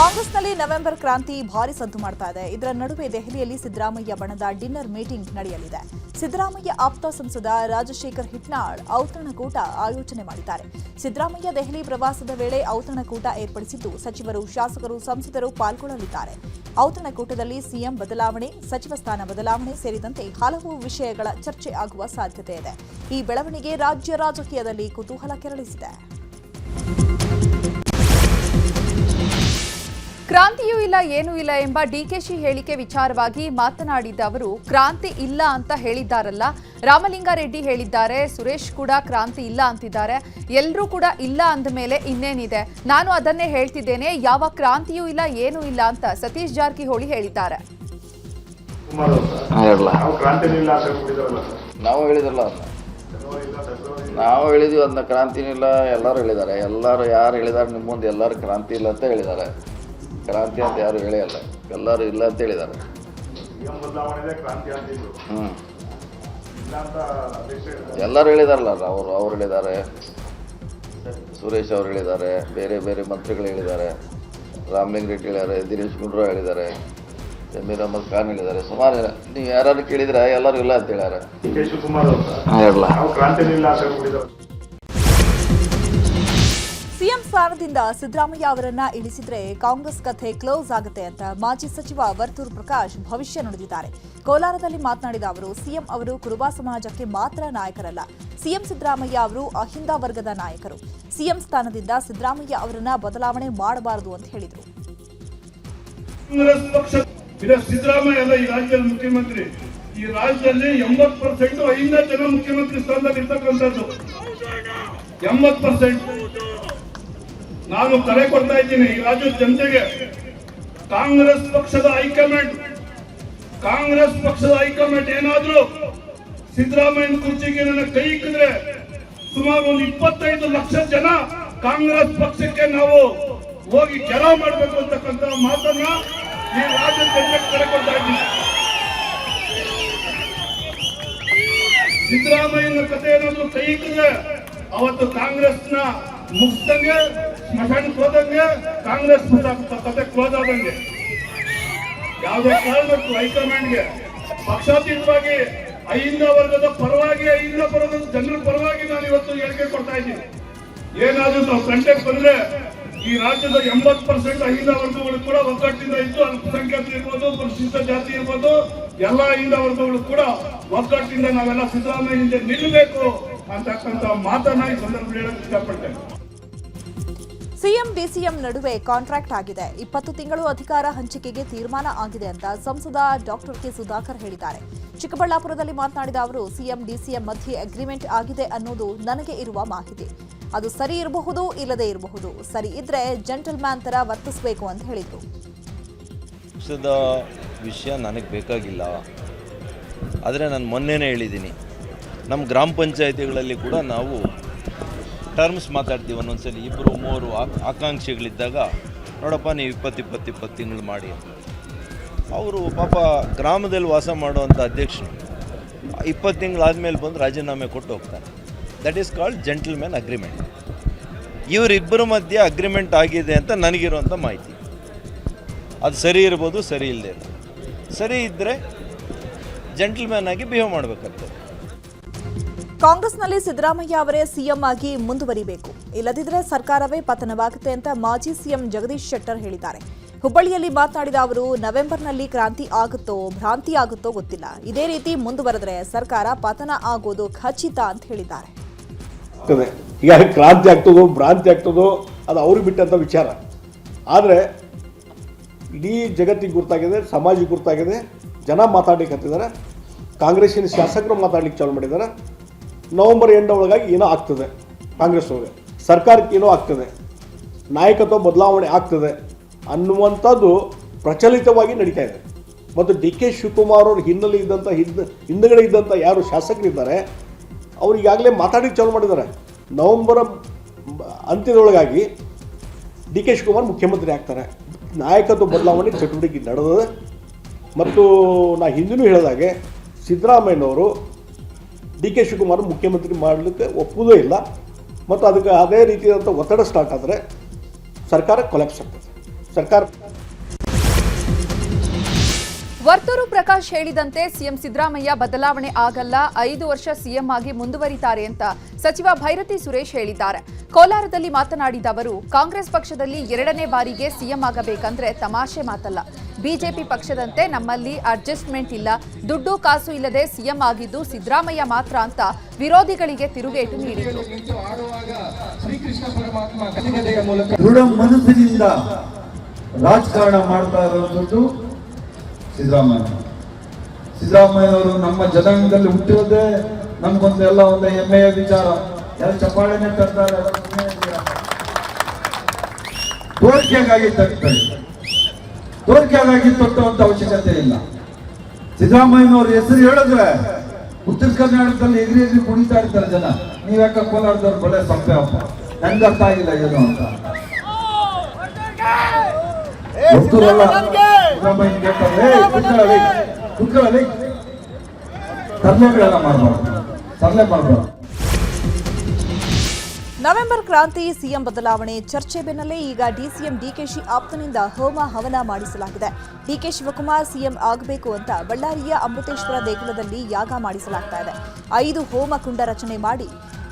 ಕಾಂಗ್ರೆಸ್ನಲ್ಲಿ ನವೆಂಬರ್ ಕ್ರಾಂತಿ ಭಾರಿ ಸದ್ದು ಮಾಡ್ತಾ ಇದೆ. ಇದರ ನಡುವೆ ದೆಹಲಿಯಲ್ಲಿ ಸಿದ್ದರಾಮಯ್ಯ ಬಣದ ಡಿನ್ನರ್ ಮೀಟಿಂಗ್ ನಡೆಯಲಿದೆ. ಸಿದ್ದರಾಮಯ್ಯ ಆಪ್ತ ಸಂಸದ ರಾಜಶೇಖರ್ ಹಿಟ್ನಾಳ್ ಔತಣಕೂಟ ಆಯೋಜನೆ ಮಾಡಿದ್ದಾರೆ. ಸಿದ್ದರಾಮಯ್ಯ ದೆಹಲಿ ಪ್ರವಾಸದ ವೇಳೆ ಔತಣಕೂಟ ಏರ್ಪಡಿಸಿದ್ದು ಸಚಿವರು, ಶಾಸಕರು, ಸಂಸದರು ಪಾಲ್ಗೊಳ್ಳಲಿದ್ದಾರೆ. ಔತಣಕೂಟದಲ್ಲಿ ಸಿಎಂ ಬದಲಾವಣೆ, ಸಚಿವ ಸ್ಥಾನ ಬದಲಾವಣೆ ಸೇರಿದಂತೆ ಹಲವು ವಿಷಯಗಳ ಚರ್ಚೆ ಆಗುವ ಸಾಧ್ಯತೆ ಇದೆ. ಈ ಬೆಳವಣಿಗೆ ರಾಜ್ಯ ರಾಜಕೀಯದಲ್ಲಿ ಕುತೂಹಲ ಕೆರಳಿಸಿದೆ. ಕ್ರಾಂತಿಯೂ ಇಲ್ಲ ಏನೂ ಇಲ್ಲ ಎಂಬ ಡಿಕೆಶಿ ಹೇಳಿಕೆ ವಿಚಾರವಾಗಿ ಮಾತನಾಡಿದ ಅವರು, ಕ್ರಾಂತಿ ಇಲ್ಲ ಅಂತ ಹೇಳಿದ್ದಾರಲ್ಲ, ರಾಮಲಿಂಗಾರೆಡ್ಡಿ ಹೇಳಿದ್ದಾರೆ, ಸುರೇಶ್ ಕೂಡ ಕ್ರಾಂತಿ ಇಲ್ಲ ಅಂತಿದ್ದಾರೆ, ಎಲ್ಲರೂ ಕೂಡ ಇಲ್ಲ ಅಂದ ಮೇಲೆ ಇನ್ನೇನಿದೆ, ನಾನು ಅದನ್ನೇ ಹೇಳ್ತಿದ್ದೇನೆ, ಯಾವ ಕ್ರಾಂತಿಯೂ ಇಲ್ಲ ಏನೂ ಇಲ್ಲ ಅಂತ ಸತೀಶ್ ಜಾರಕಿಹೊಳಿ ಹೇಳಿದ್ದಾರೆ. ನಾವು ಹೇಳಿದ್ವಿ ಅದನ್ನ ಕ್ರಾಂತಿನಿಲ್ಲ, ಎಲ್ಲರೂ ಹೇಳಿದ್ದಾರೆ. ಎಲ್ಲರೂ ಯಾರು ಹೇಳಿದ್ದಾರೆ ನಿಮ್ಮ ಮುಂದೆ, ಎಲ್ಲರೂ ಕ್ರಾಂತಿ ಇಲ್ಲ ಅಂತ ಹೇಳಿದ್ದಾರೆ. ಕ್ರಾಂತಿ ಅಂತ ಯಾರು ಹೇಳಿಯಲ್ಲ, ಎಲ್ಲರೂ ಇಲ್ಲ ಅಂತ ಹೇಳಿದ್ದಾರೆ. ಎಲ್ಲರೂ ಹೇಳಿದಾರಲ್ಲ, ಅವ್ರು ಹೇಳಿದ್ದಾರೆ, ಸುರೇಶ್ ಅವರು ಹೇಳಿದ್ದಾರೆ, ಬೇರೆ ಬೇರೆ ಮಂತ್ರಿಗಳು ಹೇಳಿದ್ದಾರೆ, ರಾಮಲಿಂಗಾರೆಡ್ಡಿ ಹೇಳಿದ್ದಾರೆ, ದಿನೇಶ್ ಗುಂಡೂರಾವ್ ಹೇಳಿದ್ದಾರೆ, ಜಮೀರ್ ಅಹಮದ್ ಖಾನ್ ಹೇಳಿದ್ದಾರೆ. ಸುಮಾರು ನೀವು ಯಾರು ಕೇಳಿದ್ರೆ ಎಲ್ಲರೂ ಇಲ್ಲ ಅಂತ ಹೇಳ್ಯಾರ. ಸಿಎಂ ಸ್ಥಾನದಿಂದ ಸಿದ್ದರಾಮಯ್ಯ ಅವರನ್ನ ಇಳಿಸಿದ್ರೆ ಕಾಂಗ್ರೆಸ್ ಕಥೆ ಕ್ಲೋಸ್ ಆಗುತ್ತೆ ಅಂತ ಮಾಜಿ ಸಚಿವ ವರ್ತೂರು ಪ್ರಕಾಶ್ ಭವಿಷ್ಯ ನುಡಿದಿದ್ದಾರೆ. ಕೋಲಾರದಲ್ಲಿ ಮಾತನಾಡಿದ ಅವರು, ಸಿಎಂ ಅವರು ಕುರುಬ ಸಮಾಜಕ್ಕೆ ಮಾತ್ರ ನಾಯಕರಲ್ಲ, ಸಿಎಂ ಸಿದ್ದರಾಮಯ್ಯ ಅವರು ಅಹಿಂದ ವರ್ಗದ ನಾಯಕರು. ಸಿಎಂ ಸ್ಥಾನದಿಂದ ಸಿದ್ದರಾಮಯ್ಯ ಅವರನ್ನ ಬದಲಾವಣೆ ಮಾಡಬಾರದು ಅಂತ ಹೇಳಿದರು. ಸಿದ್ದರಾಮಯ್ಯ ಅಲ್ಲ ಈ ರಾಜ್ಯದ ಮುಖ್ಯಮಂತ್ರಿ. ಈ ರಾಜ್ಯದಲ್ಲಿ 80% ಅಹಿಂದ ಜನ ಮುಖ್ಯಮಂತ್ರಿ ಸ್ಥಾನದಲ್ಲಿ ಇರ್ತಕ್ಕಂಥದ್ದು. 80%. ನಾನು ಕರೆ ಕೊಡ್ತಾ ಇದ್ದೀನಿ ಈ ರಾಜ್ಯದ ಜನತೆಗೆ. ಕಾಂಗ್ರೆಸ್ ಪಕ್ಷದ ಹೈಕಮಾಂಡ್ ಏನಾದ್ರೂ ಸಿದ್ದರಾಮಯ್ಯನ ಕುರ್ಚಿಗೆ ನನ್ನ ಕೈ ಇಕ್ಕಿದ್ರೆ ಸುಮಾರು ಒಂದು 25 ಲಕ್ಷ ಜನ ಕಾಂಗ್ರೆಸ್ ಪಕ್ಷಕ್ಕೆ ನಾವು ಹೋಗಿ ಗೆಲುವು ಮಾಡಬೇಕು ಅಂತಕ್ಕಂಥ ಮಾತನ್ನ ಈ ರಾಜ್ಯದ ಜನತೆಗೆ ಕರೆ ಕೊಡ್ತಾ ಇದ್ದೀನಿ. ಸಿದ್ದರಾಮಯ್ಯನ ಕಥೆ ಏನಾದ್ರೂ ಕೈ ಇಕ್ಕಿದ್ರೆ ಅವತ್ತು ಕಾಂಗ್ರೆಸ್ನ ಮುಗಿಸ್ದಂಗೆ, ಸ್ಮಶಾನಕ್ಕೆ ಹೋದಂಗೆ, ಕಾಂಗ್ರೆಸ್ ಕತೆ ಕ್ಲೋಸ್ ಆದಂಗೆ. ಯಾವುದೇ ಕಾರಣಕ್ಕೂ ಹೈಕಮಾಂಡ್ಗೆ ಪಕ್ಷಾತೀತವಾಗಿ ಅಹಿಂದ ವರ್ಗದ ಪರವಾಗಿ, ಅಹಿಂದ ವರ್ಗದ ಜನರ ಪರವಾಗಿ ನಾನು ಇವತ್ತು ಹೇಳಿಕೆ ಕೊಡ್ತಾ ಇದ್ದೀನಿ. ಏನಾದ್ರೂ ನಾವು ಕಂಟೆಕ್ಟ್ ಬಂದ್ರೆ ಈ ರಾಜ್ಯದ 80% ಅಹಿಂದ ವರ್ಗಗಳು ಕೂಡ ಒಗ್ಗಟ್ಟಿಂದ ಇದ್ದು, ಅಲ್ಪಸಂಖ್ಯಾತರು ಇರ್ಬೋದು, ಪರಿಶಿಷ್ಟ ಜಾತಿ ಇರ್ಬೋದು, ಎಲ್ಲ ಅಹಿಂದ ವರ್ಗಗಳು ಕೂಡ ಒಗ್ಗಟ್ಟಿಂದ ನಾವೆಲ್ಲ ಸಿದ್ದರಾಮಯ್ಯ ಹಿಂದೆ ನಿಲ್ಲಬೇಕು ಅಂತಕ್ಕಂಥ ಮಾತನ್ನ ಈ ಸಂದರ್ಭದಲ್ಲಿ ಹೇಳಕ್ ಇಷ್ಟಪಡ್ತೇನೆ. ಸಿಎಂ ಡಿಸಿಎಂ ನಡುವೆ ಕಾಂಟ್ರಾಕ್ಟ್ ಆಗಿದೆ. 20 ತಿಂಗಳು ಅಧಿಕಾರ ಹಂಚಿಕೆಗೆ ತೀರ್ಮಾನ ಆಗಿದೆ ಅಂತ ಸಂಸದ ಡಾಕ್ಟರ್ ಕೆ ಸುಧಾಕರ್ ಹೇಳಿದ್ದಾರೆ. ಚಿಕ್ಕಬಳ್ಳಾಪುರದಲ್ಲಿ ಮಾತನಾಡಿದ ಅವರು, ಸಿಎಂ ಡಿಸಿಎಂ ಮಧ್ಯೆ ಅಗ್ರಿಮೆಂಟ್ ಆಗಿದೆ ಅನ್ನೋದು ನನಗೆ ಇರುವ ಮಾಹಿತಿ. ಅದು ಸರಿ ಇರಬಹುದು, ಇಲ್ಲದೇ ಇರಬಹುದು. ಸರಿ ಇದ್ರೆ ಜೆಂಟಲ್ಮ್ಯಾನ್ ತರ ವರ್ತಿಸಬೇಕು ಅಂತ ಹೇಳಿದರು. ಪಕ್ಷದ ವಿಷಯ ನನಗೆ ಬೇಕಾಗಿಲ್ಲ, ಆದರೆ ನಾನು ಮೊನ್ನೆನೇ ಹೇಳಿದ್ದೀನಿ, ನಮ್ಮ ಗ್ರಾಮ ಪಂಚಾಯಿತಿಗಳಲ್ಲಿ ಕೂಡ ನಾವು ಟರ್ಮ್ಸ್ ಮಾತಾಡ್ತೀವಿ. ಒಂದೊಂದ್ಸಲಿ 2-3 ಆಕಾಂಕ್ಷಿಗಳಿದ್ದಾಗ, ನೋಡಪ್ಪ ನೀವು 20 ತಿಂಗಳು ಮಾಡಿ. ಅವರು ಪಾಪ ಗ್ರಾಮದಲ್ಲಿ ವಾಸ ಮಾಡುವಂಥ ಅಧ್ಯಕ್ಷರು 20 ತಿಂಗಳಾದಮೇಲೆ ಬಂದು ರಾಜೀನಾಮೆ ಕೊಟ್ಟು ಹೋಗ್ತಾರೆ. That is called gentleman agreement. ಇವರಿಬ್ಬರ ಮಧ್ಯೆ ಅಗ್ರಿಮೆಂಟ್ ಆಗಿದೆ ಅಂತ ನನಗಿರುವಂಥ ಮಾಹಿತಿ. ಅದು ಸರಿ ಇರ್ಬೋದು, ಸರಿ ಇಲ್ಲದೆ ಇರ್ಬೋದು. ಸರಿ ಇದ್ದರೆ ಜೆಂಟಲ್ಮ್ಯಾನ್ ಆಗಿ ಬಿಹೇವ್ ಮಾಡಬೇಕಾಗ್ತದೆ. ಕಾಂಗ್ರೆಸ್ನಲ್ಲಿ ಸಿದ್ದರಾಮಯ್ಯ ಅವರೇ ಸಿಎಂ ಆಗಿ ಮುಂದುವರಿಬೇಕು, ಇಲ್ಲದಿದ್ದರೆ ಸರ್ಕಾರವೇ ಪತನವಾಗುತ್ತೆ ಅಂತ ಮಾಜಿ ಸಿಎಂ ಜಗದೀಶ್ ಶೆಟ್ಟರ್ ಹೇಳಿದ್ದಾರೆ. ಹುಬ್ಬಳ್ಳಿಯಲ್ಲಿ ಮಾತನಾಡಿದ ಅವರು, ನವೆಂಬರ್ನಲ್ಲಿ ಕ್ರಾಂತಿ ಆಗುತ್ತೋ ಭ್ರಾಂತಿ ಆಗುತ್ತೋ ಗೊತ್ತಿಲ್ಲ, ಇದೇ ರೀತಿ ಮುಂದುವರೆದರೆ ಸರ್ಕಾರ ಪತನ ಆಗೋದು ಖಚಿತ ಅಂತ ಹೇಳಿದ್ದಾರೆ. ಈಗ ಕ್ರಾಂತಿ ಆಗ್ತದೋ ಭ್ರಾಂತಿ ಆಗ್ತದೋ ಅದು ಅವ್ರಿಗೆ ಬಿಟ್ಟಂಥ ವಿಚಾರ. ಆದರೆ ಇಡೀ ಜಗತ್ತಿಗೆ ಗುರ್ತಾಗಿದೆ, ಸಮಾಜಕ್ಕೆ ಗುರ್ತಾಗಿದೆ, ಜನ ಮಾತಾಡ್ಲಿಕ್ಕೆ ಹತ್ತಿದ್ದಾರೆ, ಕಾಂಗ್ರೆಸ್ಸಿನ ಶಾಸಕರು ಮಾತಾಡ್ಲಿಕ್ಕೆ ಚಾಲು ಮಾಡಿದ್ದಾರೆ. ನವೆಂಬರ್ ಎಂಡ್ ಒಳಗಾಗಿ ಏನೋ ಆಗ್ತದೆ, ಕಾಂಗ್ರೆಸ್ ಒಳಗೆ ಸರ್ಕಾರಕ್ಕೆ ಏನೋ ಆಗ್ತದೆ, ನಾಯಕತ್ವ ಬದಲಾವಣೆ ಆಗ್ತದೆ ಅನ್ನುವಂಥದ್ದು ಪ್ರಚಲಿತವಾಗಿ ನಡೀತಾ ಇದೆ. ಮತ್ತು ಡಿ ಕೆ ಶಿವಕುಮಾರ್ ಅವ್ರ ಹಿಂದಗಡೆ ಇದ್ದಂಥ ಯಾರು ಶಾಸಕರಿದ್ದಾರೆ ಅವ್ರು ಈಗಾಗಲೇ ಮಾತಾಡಲಿಕ್ಕೆ ಚಾಲು ಮಾಡಿದ್ದಾರೆ. ನವೆಂಬರ್ ಅಂತ್ಯದೊಳಗಾಗಿ ಡಿ ಕೆ ಶಿವಕುಮಾರ್ ಮುಖ್ಯಮಂತ್ರಿ ಆಗ್ತಾರೆ. ನಾಯಕತ್ವ ಬದಲಾವಣೆ ಚಟುವಟಿಕೆ ನಡೆದಿದೆ. ಮತ್ತು ನಾ ಹಿಂದಿನೂ ಹೇಳಿದಾಗೆ ಸಿದ್ದರಾಮಯ್ಯನವರು ಡಿ ಕೆ ಶಿವಕುಮಾರ್ ಮುಖ್ಯಮಂತ್ರಿ ಮಾಡಲಿಕ್ಕೆ ಒಪ್ಪುವುದೇ ಇಲ್ಲ. ಮತ್ತು ಅದಕ್ಕೆ ಅದೇ ರೀತಿಯಾದಂಥ ಒತ್ತಡ ಸ್ಟಾರ್ಟ್ ಆದರೆ ಸರ್ಕಾರ ಕೊಲ್ಯಾಪ್ಸ್ ಆಗ್ತದೆ. ಸರ್ಕಾರ. ವರ್ತೂರು ಪ್ರಕಾಶ್ ಹೇಳಿದಂತೆ ಸಿಎಂ ಸಿದ್ದರಾಮಯ್ಯ ಬದಲಾವಣೆ ಆಗಲ್ಲ, 5 ವರ್ಷ ಸಿಎಂ ಆಗಿ ಮುಂದುವರಿತಾರೆ ಅಂತ ಸಚಿವ ಭೈರತಿ ಸುರೇಶ್ ಹೇಳಿದ್ದಾರೆ. ಕೋಲಾರದಲ್ಲಿ ಮಾತನಾಡಿದ ಅವರು, ಕಾಂಗ್ರೆಸ್ ಪಕ್ಷದಲ್ಲಿ 2ನೇ ಬಾರಿಗೆ ಸಿಎಂ ಆಗಬೇಕಂದ್ರೆ ತಮಾಷೆ ಮಾತಲ್ಲ. ಬಿಜೆಪಿ ಪಕ್ಷದಂತೆ ನಮ್ಮಲ್ಲಿ ಅಡ್ಜಸ್ಟ್ಮೆಂಟ್ ಇಲ್ಲ, ದುಡ್ಡು ಕಾಸು ಇಲ್ಲದೆ ಸಿಎಂ ಆಗಿದ್ದು ಸಿದ್ದರಾಮಯ್ಯ ಮಾತ್ರ ಅಂತ ವಿರೋಧಿಗಳಿಗೆ ತಿರುಗೇಟು ನೀಡಿದರು. ದೃಢ ಮನಸ್ಸಿನಿಂದ ರಾಜಕಾರಣ ಮಾಡ್ತಾ ಇರುವಂಥದ್ದು ಸಿದ್ದರಾಮಯ್ಯನವರು. ನಮ್ಮ ಜನಾಂಗದಲ್ಲಿ ಹುಟ್ಟಿರೋದೇ ನಮ್ಗೊಂದು ಎಲ್ಲ ಒಂದು ಹೆಮ್ಮೆಯ ವಿಚಾರ. ಎಲ್ಲ ಚಪ್ಪಾಳೆನೆ ತರ್ತಾರೆ, ತೋರಿಕೆಗಾಗಿ ತರ್ತಾರೆ. ತೋರಿಕೆಗಾಗಿ ತೊಟ್ಟುವಂತ ಅವಶ್ಯಕತೆ ಇಲ್ಲ. ಸಿದ್ದರಾಮಯ್ಯನವ್ರ ಹೆಸರು ಹೇಳಿದ್ರೆ ಉತ್ತರ ಕರ್ನಾಟಕದಲ್ಲಿ ಎಗರಿ ಕುಣಿತಾ ಇರ್ತಾರೆ ಜನ. ನೀವ್ಯಾಕ ಕೋಲಾರದವ್ರು ಬಳೆ ಸೊಪ್ಪೆ ಅಪ್ಪ, ನಂಗೆ ಅರ್ಥ ಆಗಿಲ್ಲ ಏನು ಅಂತ. ತರಲೆಗಳೆಲ್ಲ ಮಾಡಬಾರ್ದು. ನವೆಂಬರ್ ಕ್ರಾಂತಿ ಸಿಎಂ ಬದಲಾವಣೆ ಚರ್ಚೆ ಬೆನ್ನಲ್ಲೇ ಈಗ ಡಿಸಿಎಂ ಡಿಕೆಶಿ ಆಪ್ತನಿಂದ ಹೋಮ ಹವನ ಮಾಡಿಸಲಾಗಿದೆ. ಡಿಕೆ ಶಿವಕುಮಾರ್ ಸಿಎಂ ಆಗಬೇಕು ಅಂತ ಬಳ್ಳಾರಿಯ ಅಮೃತೇಶ್ವರ ದೇಗುಲದಲ್ಲಿ ಯಾಗ ಮಾಡಿಸಲಾಗ್ತಾ ಇದೆ. 5 ಹೋಮ ಕುಂಡ ರಚನೆ ಮಾಡಿ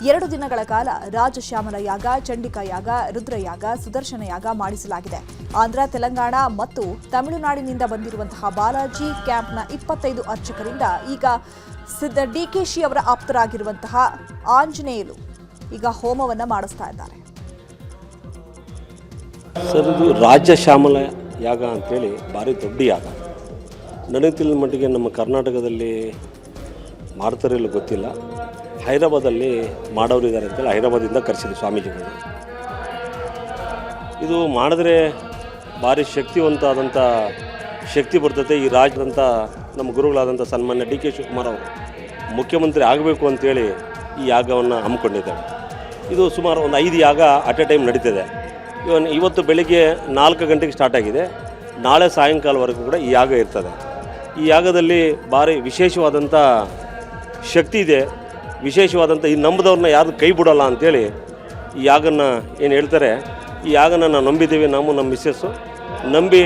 2 ದಿನಗಳ ಕಾಲ ರಾಜಶ್ಯಾಮಲ ಯಾಗ, ಚಂಡಿಕಾ ಯಾಗ, ರುದ್ರಯಾಗ, ಸುದರ್ಶನ ಯಾಗ ಮಾಡಿಸಲಾಗಿದೆ. ಆಂಧ್ರ, ತೆಲಂಗಾಣ ಮತ್ತು ತಮಿಳುನಾಡಿನಿಂದ ಬಂದಿರುವಂತಹ ಬಾಲಾಜಿ ಕ್ಯಾಂಪ್ನ 25 ಅರ್ಚಕರಿಂದ ಈಗ ಡಿಕೆಶಿ ಅವರ ಆಪ್ತರಾಗಿರುವಂತಹ ಆಂಜನೇಯಲು ಈಗ ಹೋಮವನ್ನ ಮಾಡಿಸ್ತಾ ಇದ್ದಾರೆ. ಸರ್, ಇದು ರಾಜ್ಯ ಶ್ಯಾಮಲ ಯಾಗ ಅಂತೇಳಿ ಭಾರಿ ದೊಡ್ಡ ಯಾಗ. ನನಗೆ ತಿಳಿದ ಮಟ್ಟಿಗೆ ನಮ್ಮ ಕರ್ನಾಟಕದಲ್ಲಿ ಮಾಡ್ತಾರಿಲ್ಲ ಗೊತ್ತಿಲ್ಲ. ಹೈದರಾಬಾದಲ್ಲಿ ಮಾಡೋರಿದ್ದಾರೆ ಅಂತೇಳಿ ಹೈದರಾಬಾದಿಂದ ಕರೆಸಿದ್ರು ಸ್ವಾಮೀಜಿಗಳು. ಇದು ಮಾಡಿದ್ರೆ ಭಾರಿ ಶಕ್ತಿವಂತ ಶಕ್ತಿ ಬರ್ತದೆ. ಈ ರಾಜ್ಯದಂಥ ನಮ್ಮ ಗುರುಗಳಾದಂಥ ಸನ್ಮಾನ್ಯ ಡಿ ಕೆ ಶಿವಕುಮಾರ್ ಅವರು ಮುಖ್ಯಮಂತ್ರಿ ಆಗಬೇಕು ಅಂತೇಳಿ ಈ ಯಾಗವನ್ನು ಹಮ್ಮಿಕೊಂಡಿದ್ದಾರೆ. ಇದು ಸುಮಾರು ಒಂದು 5 ಯಾಗ ಅಟ್ ಎ ಟೈಮ್ ನಡೀತಿದೆ. ಇವತ್ತು ಬೆಳಿಗ್ಗೆ 4 ಗಂಟೆಗೆ ಸ್ಟಾರ್ಟ್ ಆಗಿದೆ. ನಾಳೆ ಸಾಯಂಕಾಲವರೆಗೂ ಕೂಡ ಈ ಯಾಗ ಇರ್ತದೆ. ಈ ಯಾಗದಲ್ಲಿ ಭಾರಿ ವಿಶೇಷವಾದಂಥ ಶಕ್ತಿ ಇದೆ. ವಿಶೇಷವಾದಂಥ ಈ ನಂಬಿದವ್ರನ್ನ ಯಾರು ಕೈ ಬಿಡೋಲ್ಲ ಅಂಥೇಳಿ ಈ ಯಾಗನ ಏನು ಹೇಳ್ತಾರೆ, ಈ ಯಾಗನ ನಾವು ನಂಬಿದ್ದೀವಿ. ನಾವು ನಮ್ಮ ಮಿಸ್ಸಸ್ಸು ನಂಬಿ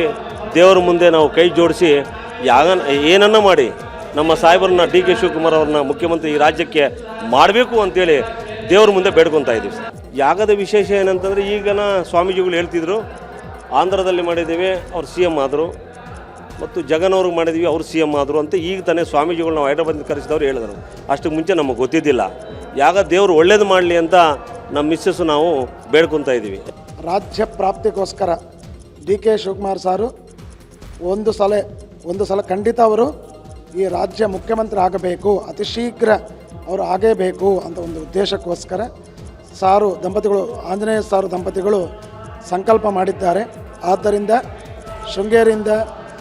ದೇವರ ಮುಂದೆ ನಾವು ಕೈ ಜೋಡಿಸಿ ಯಾಗನ ಏನನ್ನ ಮಾಡಿ ನಮ್ಮ ಸಾಹೇಬರನ್ನ ಡಿ ಕೆ ಶಿವಕುಮಾರ್ ಅವ್ರನ್ನ ಮುಖ್ಯಮಂತ್ರಿ ಈ ರಾಜ್ಯಕ್ಕೆ ಮಾಡಬೇಕು ಅಂತೇಳಿ ದೇವ್ರ ಮುಂದೆ ಬೇಡ್ಕೊತಾ ಇದ್ದೀವಿ. ಯಾಗದ ವಿಶೇಷ ಏನಂತಂದರೆ, ಈಗನ ಸ್ವಾಮೀಜಿಗಳು ಹೇಳ್ತಿದ್ರು ಆಂಧ್ರದಲ್ಲಿ ಮಾಡಿದ್ದೀವಿ, ಅವ್ರು ಸಿ ಎಮ್ ಆದರು, ಮತ್ತು ಜಗನ್ನವ್ರಿಗೆ ಮಾಡಿದ್ವಿ, ಅವ್ರು ಸಿ ಎಮ್ ಆದರು ಅಂತ ಈಗ ತಾನೇ ಸ್ವಾಮೀಜಿಗಳು ನಾವು ಹೈದರಾಬಾದ್ ಕರೆಸಿದವ್ರು ಹೇಳಿದ್ರು. ಅಷ್ಟಕ್ಕೆ ಮುಂಚೆ ನಮಗೆ ಗೊತ್ತಿದ್ದಿಲ್ಲ. ಯಾಗ ದೇವರು ಒಳ್ಳೇದು ಮಾಡಲಿ ಅಂತ ನಮ್ಮ ಮಿಸ್ಸಸ್ಸು ನಾವು ಬೇಡ್ಕೊತಾ ಇದ್ದೀವಿ. ರಾಜ್ಯ ಪ್ರಾಪ್ತಿಗೋಸ್ಕರ ಡಿ ಕೆ ಶಿವಕುಮಾರ್ ಸಾರು ಒಂದು ಸಲ ಖಂಡಿತ ಅವರು ಈ ರಾಜ್ಯ ಮುಖ್ಯಮಂತ್ರಿ ಆಗಬೇಕು, ಅತಿ ಶೀಘ್ರ ಅವರು ಆಗೇಬೇಕು ಅಂತ ಒಂದು ಉದ್ದೇಶಕ್ಕೋಸ್ಕರ ಆಂಜನೇಯ ಸಾರು ದಂಪತಿಗಳು ಸಂಕಲ್ಪ ಮಾಡಿದ್ದಾರೆ. ಆದ್ದರಿಂದ ಶೃಂಗೇರಿಯಿಂದ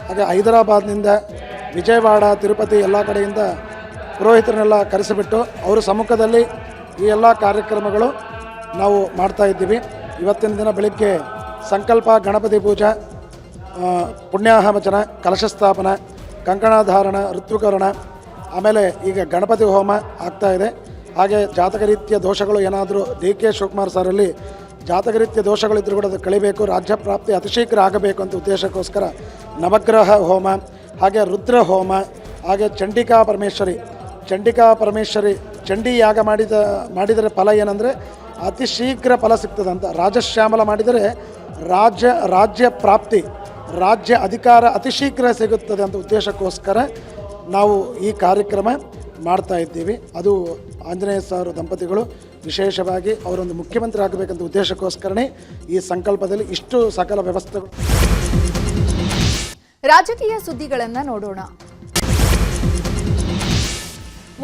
ಹಾಗೆ ಹೈದರಾಬಾದ್ನಿಂದ ವಿಜಯವಾಡ, ತಿರುಪತಿ ಎಲ್ಲ ಕಡೆಯಿಂದ ಪುರೋಹಿತರನ್ನೆಲ್ಲ ಕರೆಸಿಬಿಟ್ಟು ಅವರ ಸಮ್ಮುಖದಲ್ಲಿ ಈ ಎಲ್ಲ ಕಾರ್ಯಕ್ರಮಗಳು ನಾವು ಮಾಡ್ತಾ ಇದ್ದೀವಿ. ಇವತ್ತಿನ ದಿನ ಬೆಳಿಗ್ಗೆ ಸಂಕಲ್ಪ, ಗಣಪತಿ ಪೂಜಾ, ಪುಣ್ಯಾಹವಚನ, ಕಲಶ ಸ್ಥಾಪನ, ಕಂಕಣಧಾರಣ, ಋತ್ವಿಕರಣ, ಆಮೇಲೆ ಈಗ ಗಣಪತಿ ಹೋಮ ಆಗ್ತಾಯಿದೆ. ಹಾಗೆ ಜಾತಕರೀತ್ಯ ದೋಷಗಳು ಏನಾದರೂ ಡಿ ಕೆ ಶಿವಕುಮಾರ್ ಸಾರಲ್ಲಿ ಜಾತಕರೀತ್ಯ ದೋಷಗಳಿದ್ದರೂ ಕೂಡ ಅದು ಕಳಿಬೇಕು, ರಾಜ್ಯ ಪ್ರಾಪ್ತಿ ಅತಿ ಶೀಘ್ರ ಆಗಬೇಕು ಅಂತ ಉದ್ದೇಶಕ್ಕೋಸ್ಕರ ನವಗ್ರಹ ಹೋಮ, ಹಾಗೆ ರುದ್ರ ಹೋಮ, ಹಾಗೆ ಚಂಡಿಕಾ ಪರಮೇಶ್ವರಿ ಚಂಡಿ ಯಾಗ ಮಾಡಿದರೆ ಫಲ ಏನಂದರೆ ಅತಿ ಶೀಘ್ರ ಫಲ ಸಿಗ್ತದಂತ. ರಾಜಶ್ಯಾಮಲ ಮಾಡಿದರೆ ರಾಜ್ಯ ಪ್ರಾಪ್ತಿ, ರಾಜ್ಯ ಅಧಿಕಾರ ಅತಿ ಶೀಘ್ರ ಸಿಗುತ್ತದೆ ಅಂತ ಉದ್ದೇಶಕ್ಕೋಸ್ಕರ ನಾವು ಈ ಕಾರ್ಯಕ್ರಮ ಮಾಡ್ತಾ ಇದ್ದೀವಿ. ಅದು ಆಂಜನೇಯ ಸಾರು ದಂಪತಿಗಳು ವಿಶೇಷವಾಗಿ ಅವರೊಂದು ಮುಖ್ಯಮಂತ್ರಿ ಆಗಬೇಕಂತ ಉದ್ದೇಶಕ್ಕೋಸ್ಕರನೇ ಈ ಸಂಕಲ್ಪದಲ್ಲಿ ಇಷ್ಟು ಸಕಲ ವ್ಯವಸ್ಥೆಗಳು. ರಾಜಕೀಯ ಸುದ್ದಿಗಳನ್ನು ನೋಡೋಣ.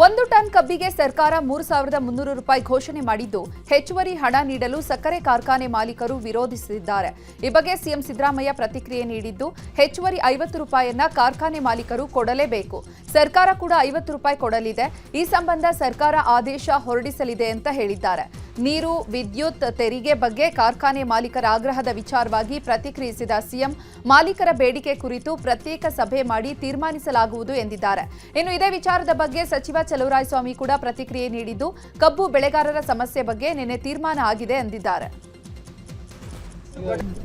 1 ಟನ್ ಕಬ್ಬಿಗೆ ಸರ್ಕಾರ 3,300 ರೂಪಾಯಿ ಘೋಷಣೆ ಮಾಡಿದ್ದು, ಹೆಚ್ಚುವರಿ ಹಣ ನೀಡಲು ಸಕ್ಕರೆ ಕಾರ್ಖಾನೆ ಮಾಲೀಕರು ವಿರೋಧಿಸಿದ್ದಾರೆ. ಈ ಬಗ್ಗೆ ಸಿಎಂ ಸಿದ್ದರಾಮಯ್ಯ ಪ್ರತಿಕ್ರಿಯೆ ನೀಡಿದ್ದು, ಹೆಚ್ಚುವರಿ 50 ರೂಪಾಯಿಯನ್ನ ಕಾರ್ಖಾನೆ ಮಾಲೀಕರು ಕೊಡಲೇಬೇಕು. ಸರ್ಕಾರ ಕೂಡ 50 ರೂಪಾಯಿ ಕೊಡಲಿದೆ. ಈ ಸಂಬಂಧ ಸರ್ಕಾರ ಆದೇಶ ಹೊರಡಿಸಲಿದೆ ಅಂತ ಹೇಳಿದ್ದಾರೆ. ನೀರು, ವಿದ್ಯುತ್ ತೆರಿಗೆ ಬಗ್ಗೆ ಕಾರ್ಖಾನೆ ಮಾಲೀಕರ ಆಗ್ರಹದ ವಿಚಾರವಾಗಿ ಪ್ರತಿಕ್ರಿಯಿಸಿದ ಸಿಎಂ, ಮಾಲೀಕರ ಬೇಡಿಕೆ ಕುರಿತು ಪ್ರತ್ಯೇಕ ಸಭೆ ಮಾಡಿ ತೀರ್ಮಾನಿಸಲಾಗುವುದು ಎಂದಿದ್ದಾರೆ. ಇನ್ನು ಇದೇ ವಿಚಾರದ ಬಗ್ಗೆ ಸಚಿವ ಚಲುವರಾಯಸ್ವಾಮಿ ಕೂಡ ಪ್ರತಿಕ್ರಿಯೆ ನೀಡಿದ್ದು, ಕಬ್ಬು ಬೆಳೆಗಾರರ ಸಮಸ್ಯೆ ಬಗ್ಗೆ ನಿನ್ನೆ ತೀರ್ಮಾನ ಆಗಿದೆ ಎಂದಿದ್ದಾರೆ.